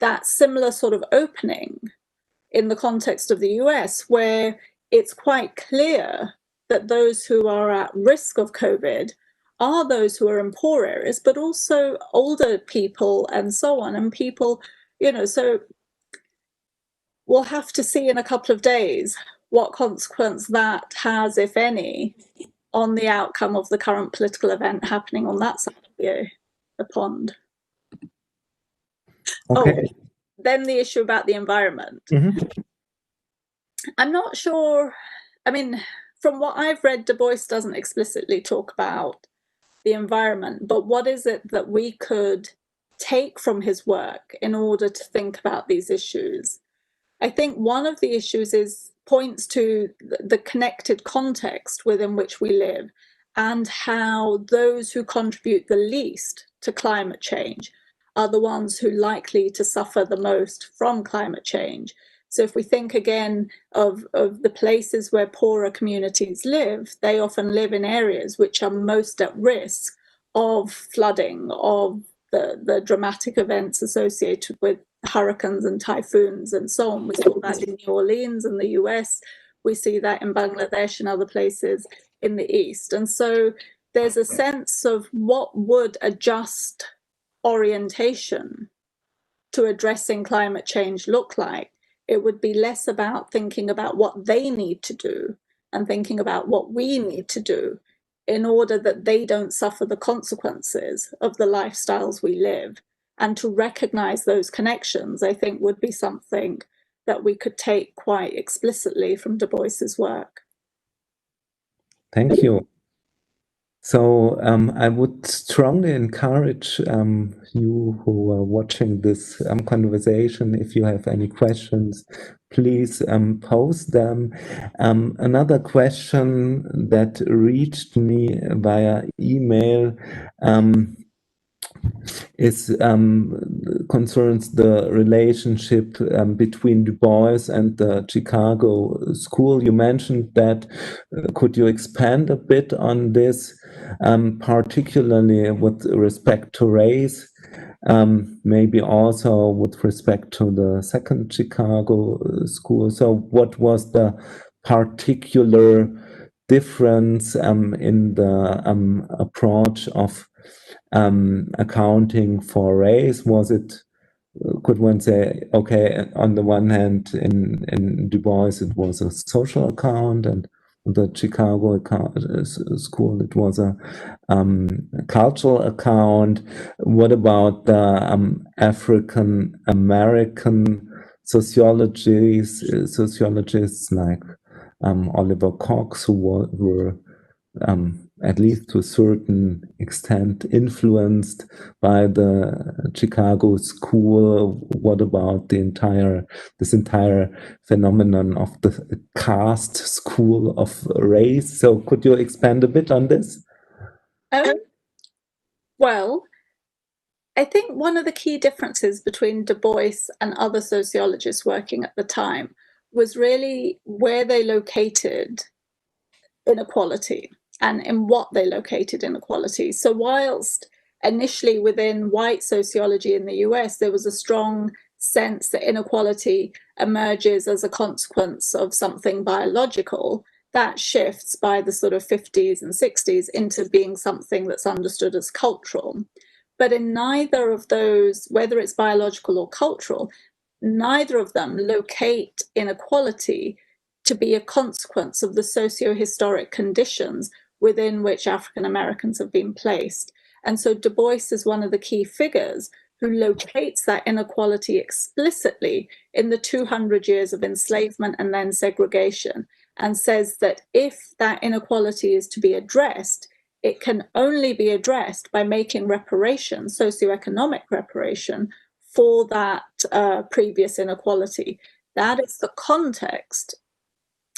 that similar sort of opening in the context of the US, where it's quite clear that those who are at risk of COVID are those who are in poor areas, but also older people and so on, and people, so we'll have to see in a couple of days what consequence that has, if any, on the outcome of the current political event happening on that side of the pond. Okay. Oh, then the issue about the environment. I'm not sure. I mean, from what I've read, Du Bois doesn't explicitly talk about the environment, but what is it that we could take from his work in order to think about these issues? I think one of the issues points to the connected context within which we live, and how those who contribute the least to climate change are the ones who are likely to suffer the most from climate change. So if we think again of the places where poorer communities live, they often live in areas which are most at risk of flooding, of the dramatic events associated with hurricanes and typhoons and so on. We saw that in New Orleans in the US. We see that in Bangladesh and other places in the East. And so there's a sense of what would a just orientation to addressing climate change look like. It would be less about thinking about what they need to do and thinking about what we need to do in order that they don't suffer the consequences of the lifestyles we live. And to recognize those connections, I think, would be something that we could take quite explicitly from Du Bois's work. Thank you. So I would strongly encourage you who are watching this conversation, if you have any questions, please post them. Another question that reached me via email concerns the relationship between Du Bois and the Chicago school. You mentioned that. Could you expand a bit on this, particularly with respect to race, maybe also with respect to the second Chicago school? So what was the particular difference in the approach of accounting for race? Was it, could one say, okay, on the one hand, in Du Bois, it was a social account, and the Chicago school, it was a cultural account. What about the African American sociologists like Oliver Cox, who were at least to a certain extent influenced by the Chicago school? What about this entire phenomenon of the caste school of race? So could you expand a bit on this? Well, I think one of the key differences between Du Bois and other sociologists working at the time was really where they located inequality and in what they located inequality. So whilst initially within white sociology in the US, there was a strong sense that inequality emerges as a consequence of something biological, that shifts by the sort of 50s and 60s into being something that's understood as cultural. But in neither of those, whether it's biological or cultural, neither of them locate inequality to be a consequence of the socio-historic conditions within which African Americans have been placed. And so Du Bois is one of the key figures who locates that inequality explicitly in the 200 years of enslavement and then segregation, and says that if that inequality is to be addressed, it can only be addressed by making reparation, socioeconomic reparation, for that previous inequality. That is the context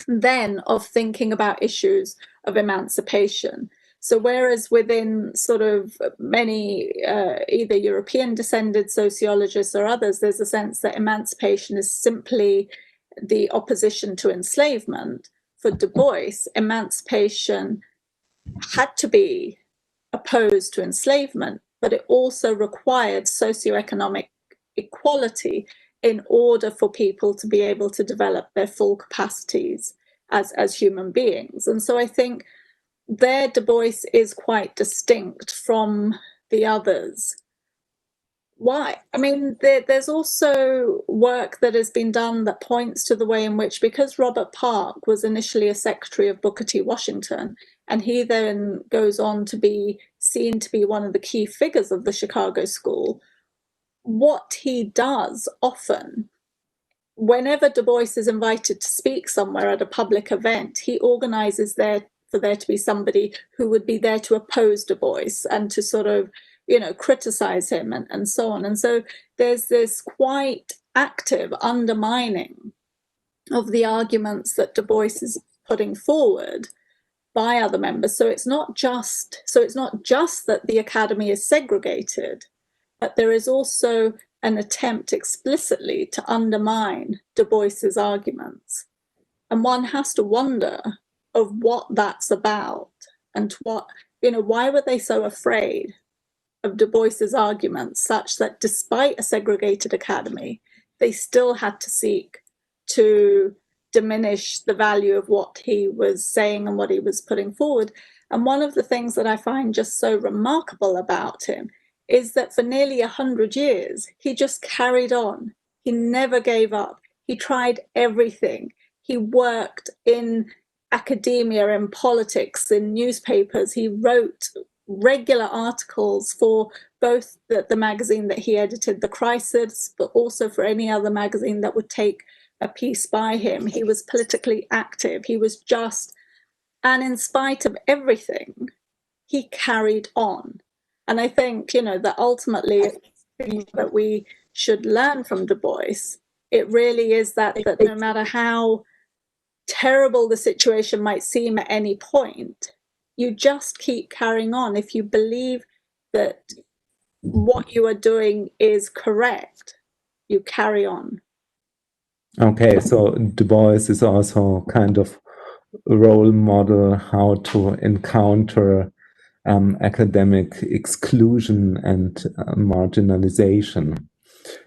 then of thinking about issues of emancipation. So whereas within sort of many either European descended sociologists or others, there's a sense that emancipation is simply the opposition to enslavement, for Du Bois, emancipation had to be opposed to enslavement, but it also required socioeconomic equality in order for people to be able to develop their full capacities as human beings. And so I think their Du Bois is quite distinct from the others. Why? I mean, there's also work that has been done that points to the way in which, because Robert Park was initially a secretary of Booker T. Washington, and he then goes on to be seen to be one of the key figures of the Chicago School, what he does often, whenever Du Bois is invited to speak somewhere at a public event, he organizes for there to be somebody who would be there to oppose Du Bois and to sort of, criticize him and so on. And so there's this quite active undermining of the arguments that Du Bois is putting forward by other members. So it's not just that the academy is segregated, but there is also an attempt explicitly to undermine Du Bois's arguments. And one has to wonder of what that's about and why were they so afraid of Du Bois's arguments, such that despite a segregated academy, they still had to seek to diminish the value of what he was saying and what he was putting forward. And one of the things that I find just so remarkable about him is that for nearly 100 years, he just carried on. He never gave up. He tried everything. He worked in academia, in politics, in newspapers. He wrote regular articles for both the magazine that he edited, The Crisis, but also for any other magazine that would take a piece by him. He was politically active. He was just, and in spite of everything, he carried on. And I think, that ultimately that we should learn from Du Bois, it really is that no matter how terrible the situation might seem at any point, you just keep carrying on. If you believe that what you are doing is correct, you carry on. Okay, so Du Bois is also kind of a role model how to encounter academic exclusion and marginalization.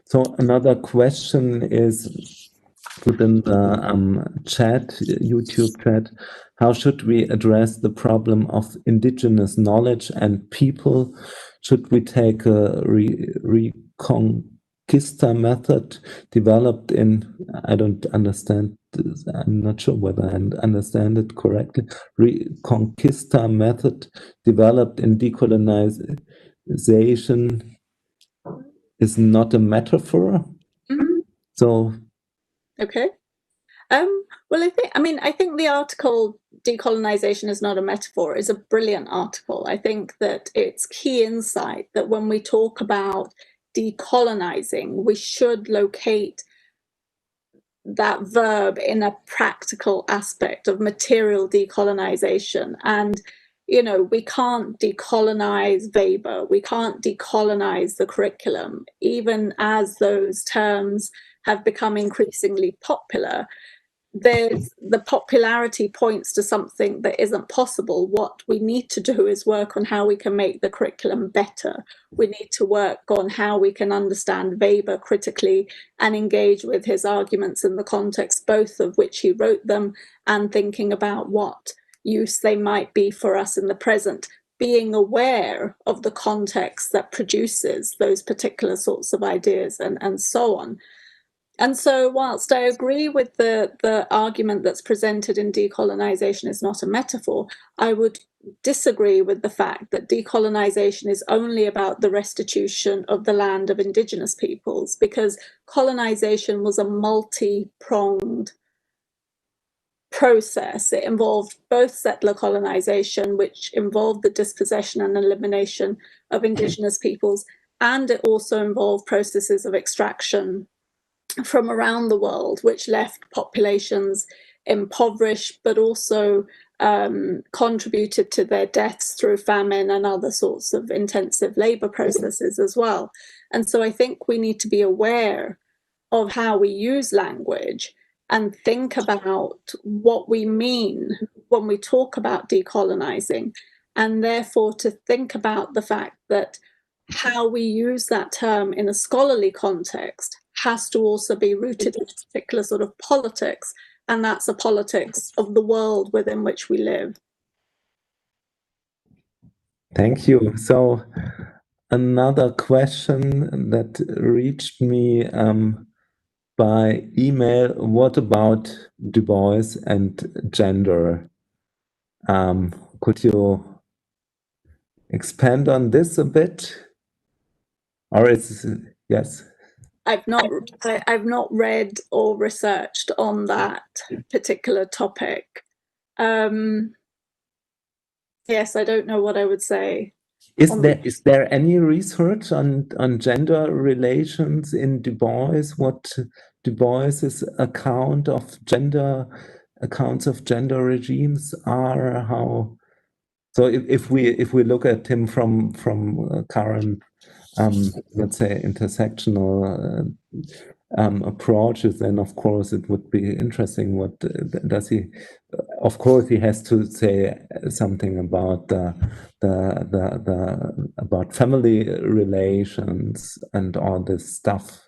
So another question is within the YouTube chat, how should we address the problem of indigenous knowledge and people? Should we take a Reconquista method developed in, I don't understand this, I'm not sure whether I understand it correctly, Reconquista method developed in decolonization is not a metaphor? Mm-hmm. So okay. Well, I think the article "Decolonization is not a metaphor" is a brilliant article. I think that it's key insight that when we talk about decolonizing, we should locate that verb in a practical aspect of material decolonization. And, we can't decolonize Weber, we can't decolonize the curriculum, even as those terms have become increasingly popular. The popularity points to something that isn't possible. What we need to do is work on how we can make the curriculum better. We need to work on how we can understand Weber critically and engage with his arguments in the context both of which he wrote them and thinking about what use they might be for us in the present, being aware of the context that produces those particular sorts of ideas and so on. And so whilst I agree with the argument that's presented in Decolonization is not a metaphor, I would disagree with the fact that decolonization is only about the restitution of the land of indigenous peoples, because colonization was a multi-pronged process. It involved both settler colonization, which involved the dispossession and elimination of indigenous peoples, and it also involved processes of extraction from around the world, which left populations impoverished, but also contributed to their deaths through famine and other sorts of intensive labor processes as well. And so I think we need to be aware of how we use language and think about what we mean when we talk about decolonizing, and therefore to think about the fact that how we use that term in a scholarly context has to also be rooted in a particular sort of politics and that's a politics of the world within which we live. Thank you. So another question that reached me by email, what about Du Bois and gender? Could you expand on this a bit? Or is yes? I've not read or researched on that particular topic. Yes, I don't know what I would say. Is there any research on gender relations in Du Bois? What Du Bois's accounts of gender regimes are? How? So if we look at him from current let's say intersectional approaches, then of course it would be interesting. What does he? Of course, he has to say something about about family relations and all this stuff.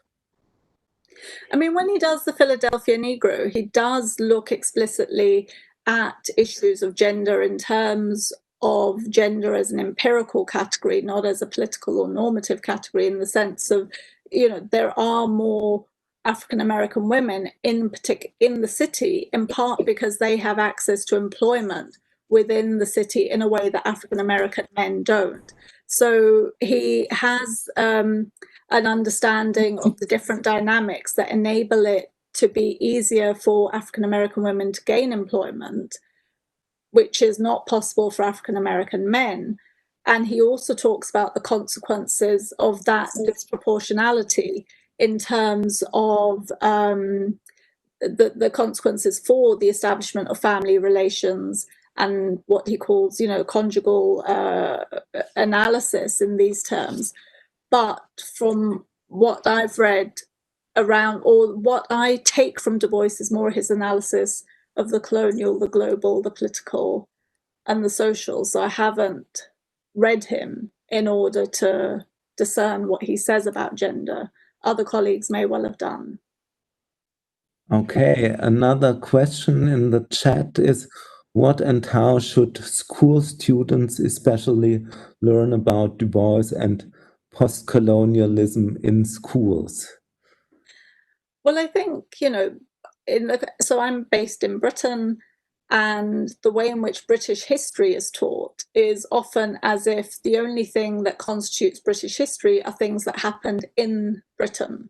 I mean, when he does the Philadelphia Negro, he does look explicitly at issues of gender in terms of gender as an empirical category, not as a political or normative category, in the sense of, there are more African American women in the city, in part because they have access to employment within the city in a way that African American men don't. So he has an understanding of the different dynamics that enable it to be easier for African American women to gain employment, which is not possible for African American men. And he also talks about the consequences of that disproportionality in terms of the consequences for the establishment of family relations and what he calls, conjugal analysis in these terms. But from what I've read around, or what I take from Du Bois, is more his analysis of the colonial, the global, the political, and the social. So I haven't read him in order to discern what he says about gender. Other colleagues may well have done. Okay, another question in the chat is, what and how should school students especially learn about Du Bois and post-colonialism in schools? Well, I think, so I'm based in Britain, and the way in which British history is taught is often as if the only thing that constitutes British history are things that happened in Britain.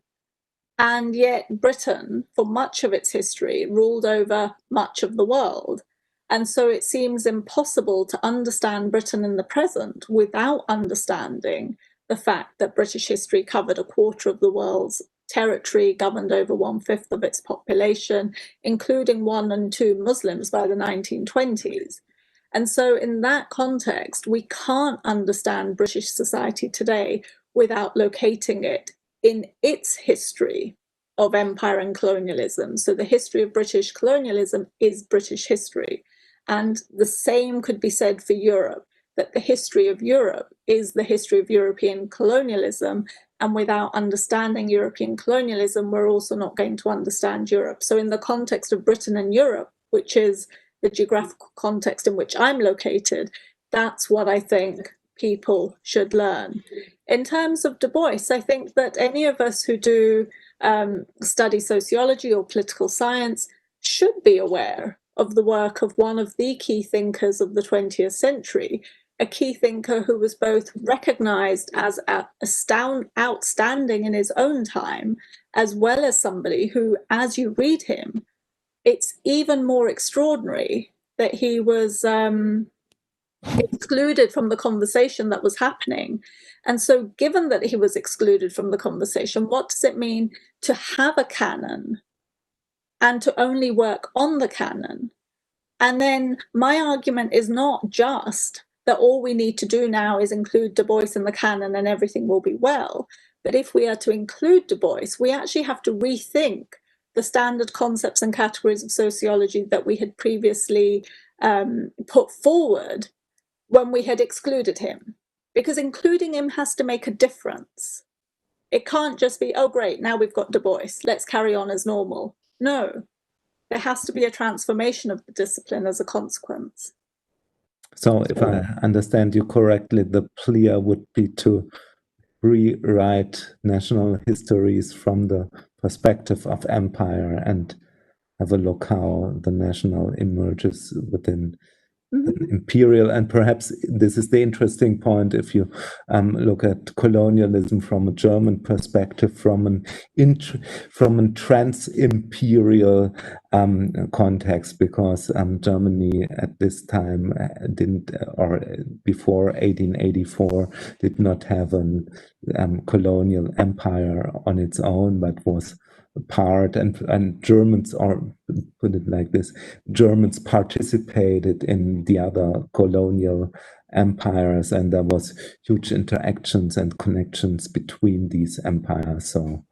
And yet Britain, for much of its history, ruled over much of the world. And so it seems impossible to understand Britain in the present without understanding the fact that British history covered a quarter of the world's territory, governed over 1/5 of its population, including 1 and 2 Muslims by the 1920s. And so in that context, we can't understand British society today without locating it in its history of empire and colonialism. So the history of British colonialism is British history. And the same could be said for Europe, that the history of Europe is the history of European colonialism. And without understanding European colonialism, we're also not going to understand Europe. So in the context of Britain and Europe, which is the geographical context in which I'm located, that's what I think people should learn. In terms of Du Bois, I think that any of us who do study sociology or political science should be aware of the work of one of the key thinkers of the 20th century, a key thinker who was both recognized as outstanding in his own time, as well as somebody who, as you read him, it's even more extraordinary that he was excluded from the conversation that was happening. And so given that he was excluded from the conversation, what does it mean to have a canon and to only work on the canon? And then my argument is not just that all we need to do now is include Du Bois in the canon and everything will be well. But if we are to include Du Bois, we actually have to rethink the standard concepts and categories of sociology that we had previously put forward when we had excluded him, because including him has to make a difference. It can't just be, oh, great, now we've got Du Bois, let's carry on as normal. No, there has to be a transformation of the discipline as a consequence. So if I understand you correctly, the plea would be to rewrite national histories from the perspective of empire and have a look how the national emerges within imperial, and perhaps this is the interesting point if you look at colonialism from a German perspective, from a trans-imperial context, because Germany at this time didn't, or before 1884, did not have a colonial empire on its own, but was part, and Germans, or put it like this, Germans participated in the other colonial empires, and there was huge interactions and connections between these empires. So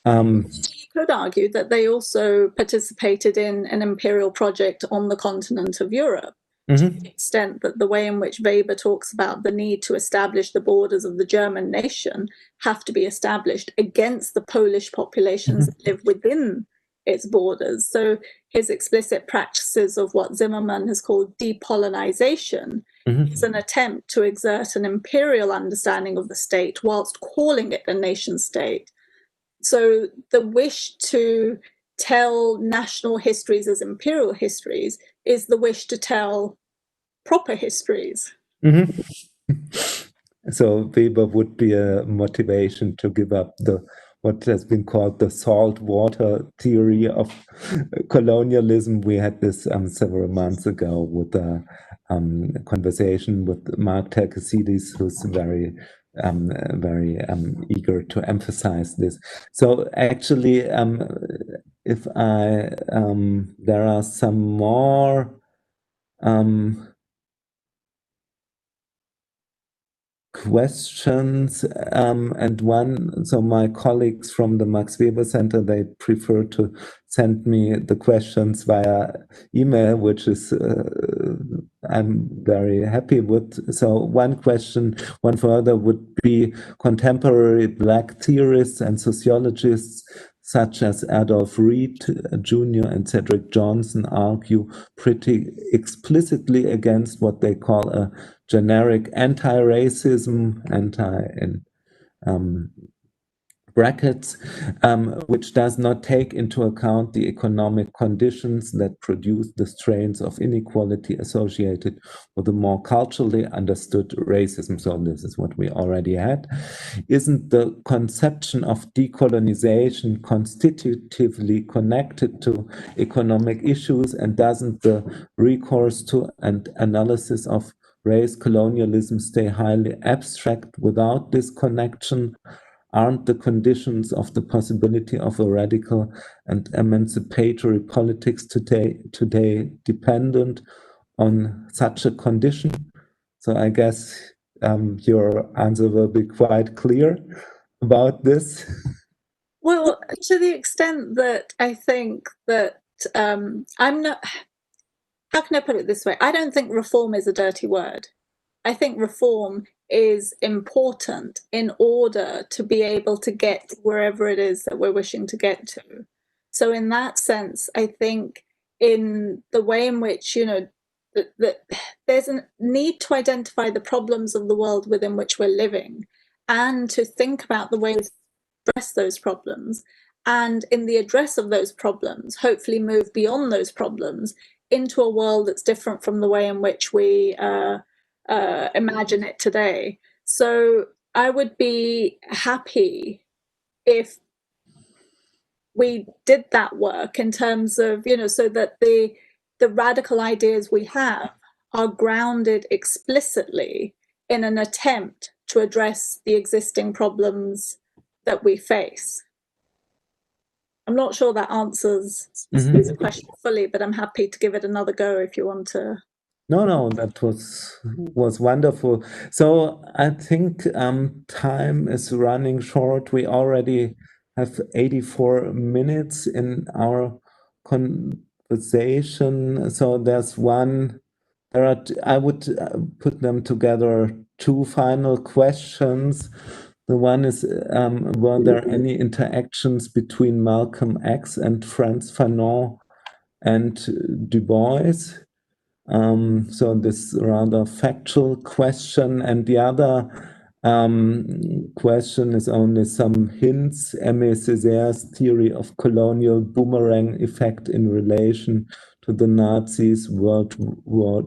you could argue that they also participated in an imperial project on the continent of Europe, to the extent that the way in which Weber talks about the need to establish the borders of the German nation have to be established against the Polish populations that live within its borders. So his explicit practices of what Zimmermann has called decolonization is an attempt to exert an imperial understanding of the state whilst calling it a nation state. So the wish to tell national histories as imperial histories is the wish to tell proper histories. So Weber would be a motivation to give up what has been called the salt water theory of colonialism. We had this several months ago with a conversation with Mark Terkesides, who's very eager to emphasize this. So actually, if I there are some more questions, and one, so my colleagues from the Max Weber Center, they prefer to send me the questions via email, which is I'm very happy with. So one further would be: contemporary Black theorists and sociologists such as Adolph Reed Jr. and Cedric Johnson argue pretty explicitly against what they call a generic anti-racism, brackets, which does not take into account the economic conditions that produce the strains of inequality associated with a more culturally understood racism. So this is what we already had. Isn't the conception of decolonization constitutively connected to economic issues, and doesn't the recourse to an analysis of race colonialism stay highly abstract without this connection? Aren't the conditions of the possibility of a radical and emancipatory politics today dependent on such a condition? So I guess your answer will be quite clear about this. Well, to the extent that I think that I'm not, how can I put it this way? I don't think reform is a dirty word. I think reform is important in order to be able to get wherever it is that we're wishing to get to. So in that sense, I think in the way in which, that there's a need to identify the problems of the world within which we're living, and to think about the ways to address those problems, and in the address of those problems, hopefully move beyond those problems into a world that's different from the way in which we imagine it today. So I would be happy if we did that work in terms of, so that the radical ideas we have are grounded explicitly in an attempt to address the existing problems that we face. I'm not sure that answers the question fully, but I'm happy to give it another go if you want to. No, that was wonderful. So I think time is running short. We already have 84 minutes in our conversation. So I would put them together, two final questions. The one is, were there any interactions between Malcolm X and Frantz Fanon and Du Bois. So this rather factual question, and the other question is only some hints. Aimé Césaire's theory of colonial boomerang effect in relation to the Nazis, World War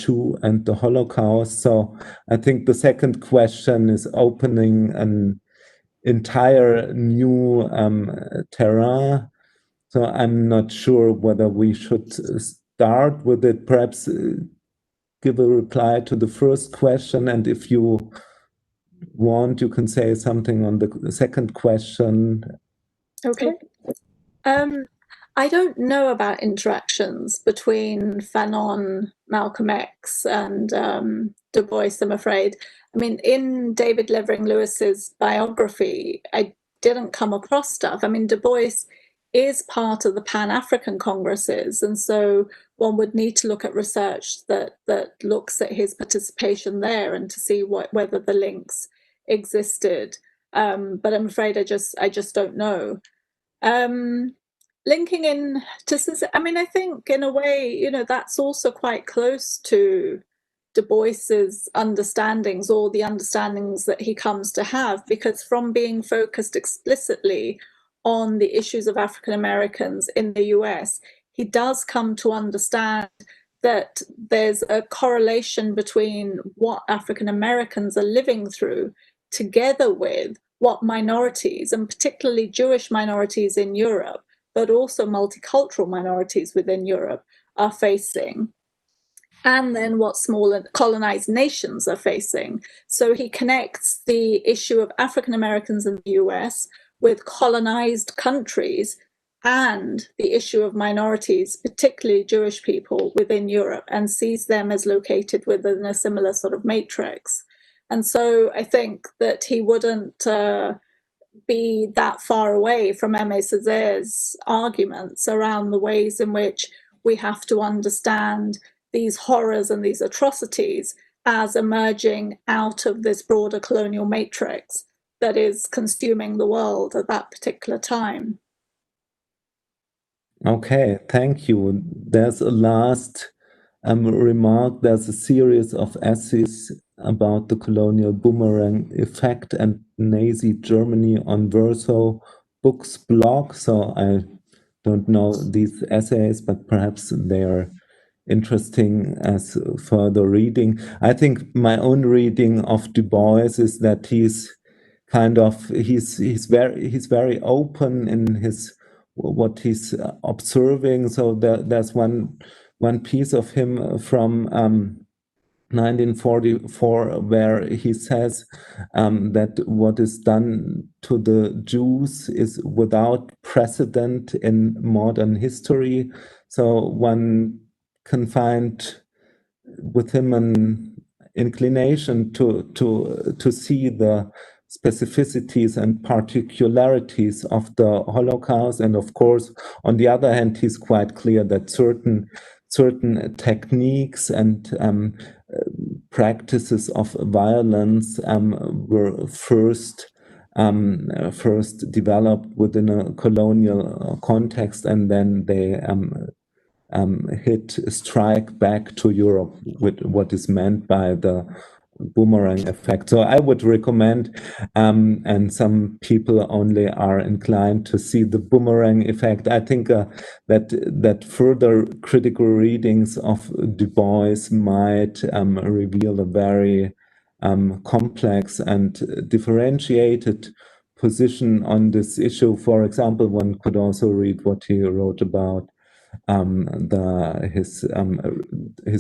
II, and the Holocaust. So I think the second question is opening an entire new terrain. So I'm not sure whether we should start with it, perhaps give a reply to the first question, and if you want, you can say something on the second question. Okay. I don't know about interactions between Fanon, Malcolm X, and Du Bois, I'm afraid. I mean, in David Levering Lewis's biography, I didn't come across stuff. I mean, Du Bois is part of the Pan-African Congresses, and so one would need to look at research that looks at his participation there and to see whether the links existed. But I'm afraid I just don't know. Linking in to, I mean, I think in a way, you know, that's also quite close to Du Bois's understandings, or the understandings that he comes to have, because from being focused explicitly on the issues of African Americans in the US, he does come to understand that there's a correlation between what African Americans are living through together with what minorities, and particularly Jewish minorities in Europe, but also multicultural minorities within Europe, are facing, and then what small colonized nations are facing. So he connects the issue of African Americans in the US with colonized countries and the issue of minorities, particularly Jewish people within Europe, and sees them as located within a similar sort of matrix. And so I think that he wouldn't be that far away from Aimé Césaire's arguments around the ways in which we have to understand these horrors and these atrocities as emerging out of this broader colonial matrix that is consuming the world at that particular time. Okay, thank you. There's a last remark. There's a series of essays about the colonial boomerang effect and Nazi Germany on Verso Books blog. So I don't know these essays, but perhaps they are interesting as further reading. I think my own reading of Du Bois is that he's very open in his what he's observing. So there's one piece of him from 1944 where he says that what is done to the Jews is without precedent in modern history. So one can find with him an inclination to see the specificities and particularities of the Holocaust. And of course, on the other hand, he's quite clear that certain techniques and practices of violence were first developed within a colonial context, and then they strike back to Europe with what is meant by the boomerang effect. So I would recommend, and some people only are inclined to see the boomerang effect. I think that further critical readings of Du Bois might reveal a very complex and differentiated position on this issue. For example, one could also read what he wrote about his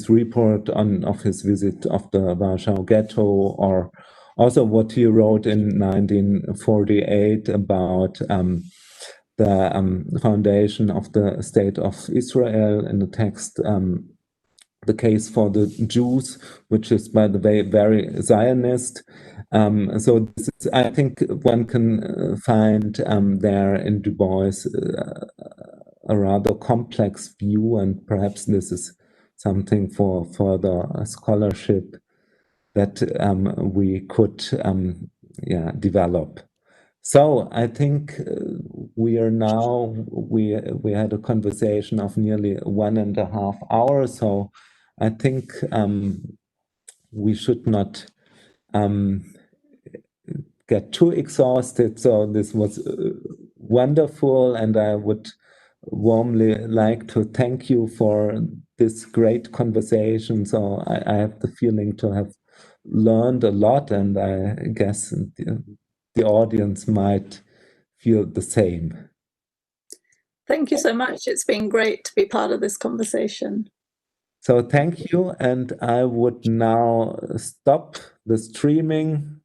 report of his visit of the Warsaw Ghetto, or also what he wrote in 1948 about the foundation of the State of Israel in the text The Case for the Jews, which is, by the way, very Zionist. So this is, I think one can find there in Du Bois a rather complex view, and perhaps this is something for further scholarship that we could develop. So I think we had a conversation of nearly 1.5 hours. So I think we should not get too exhausted. So this was wonderful, and I would warmly like to thank you for this great conversation. So I have the feeling to have learned a lot, and I guess the audience might feel the same. Thank you so much. It's been great to be part of this conversation. So thank you, and I would now stop the streaming.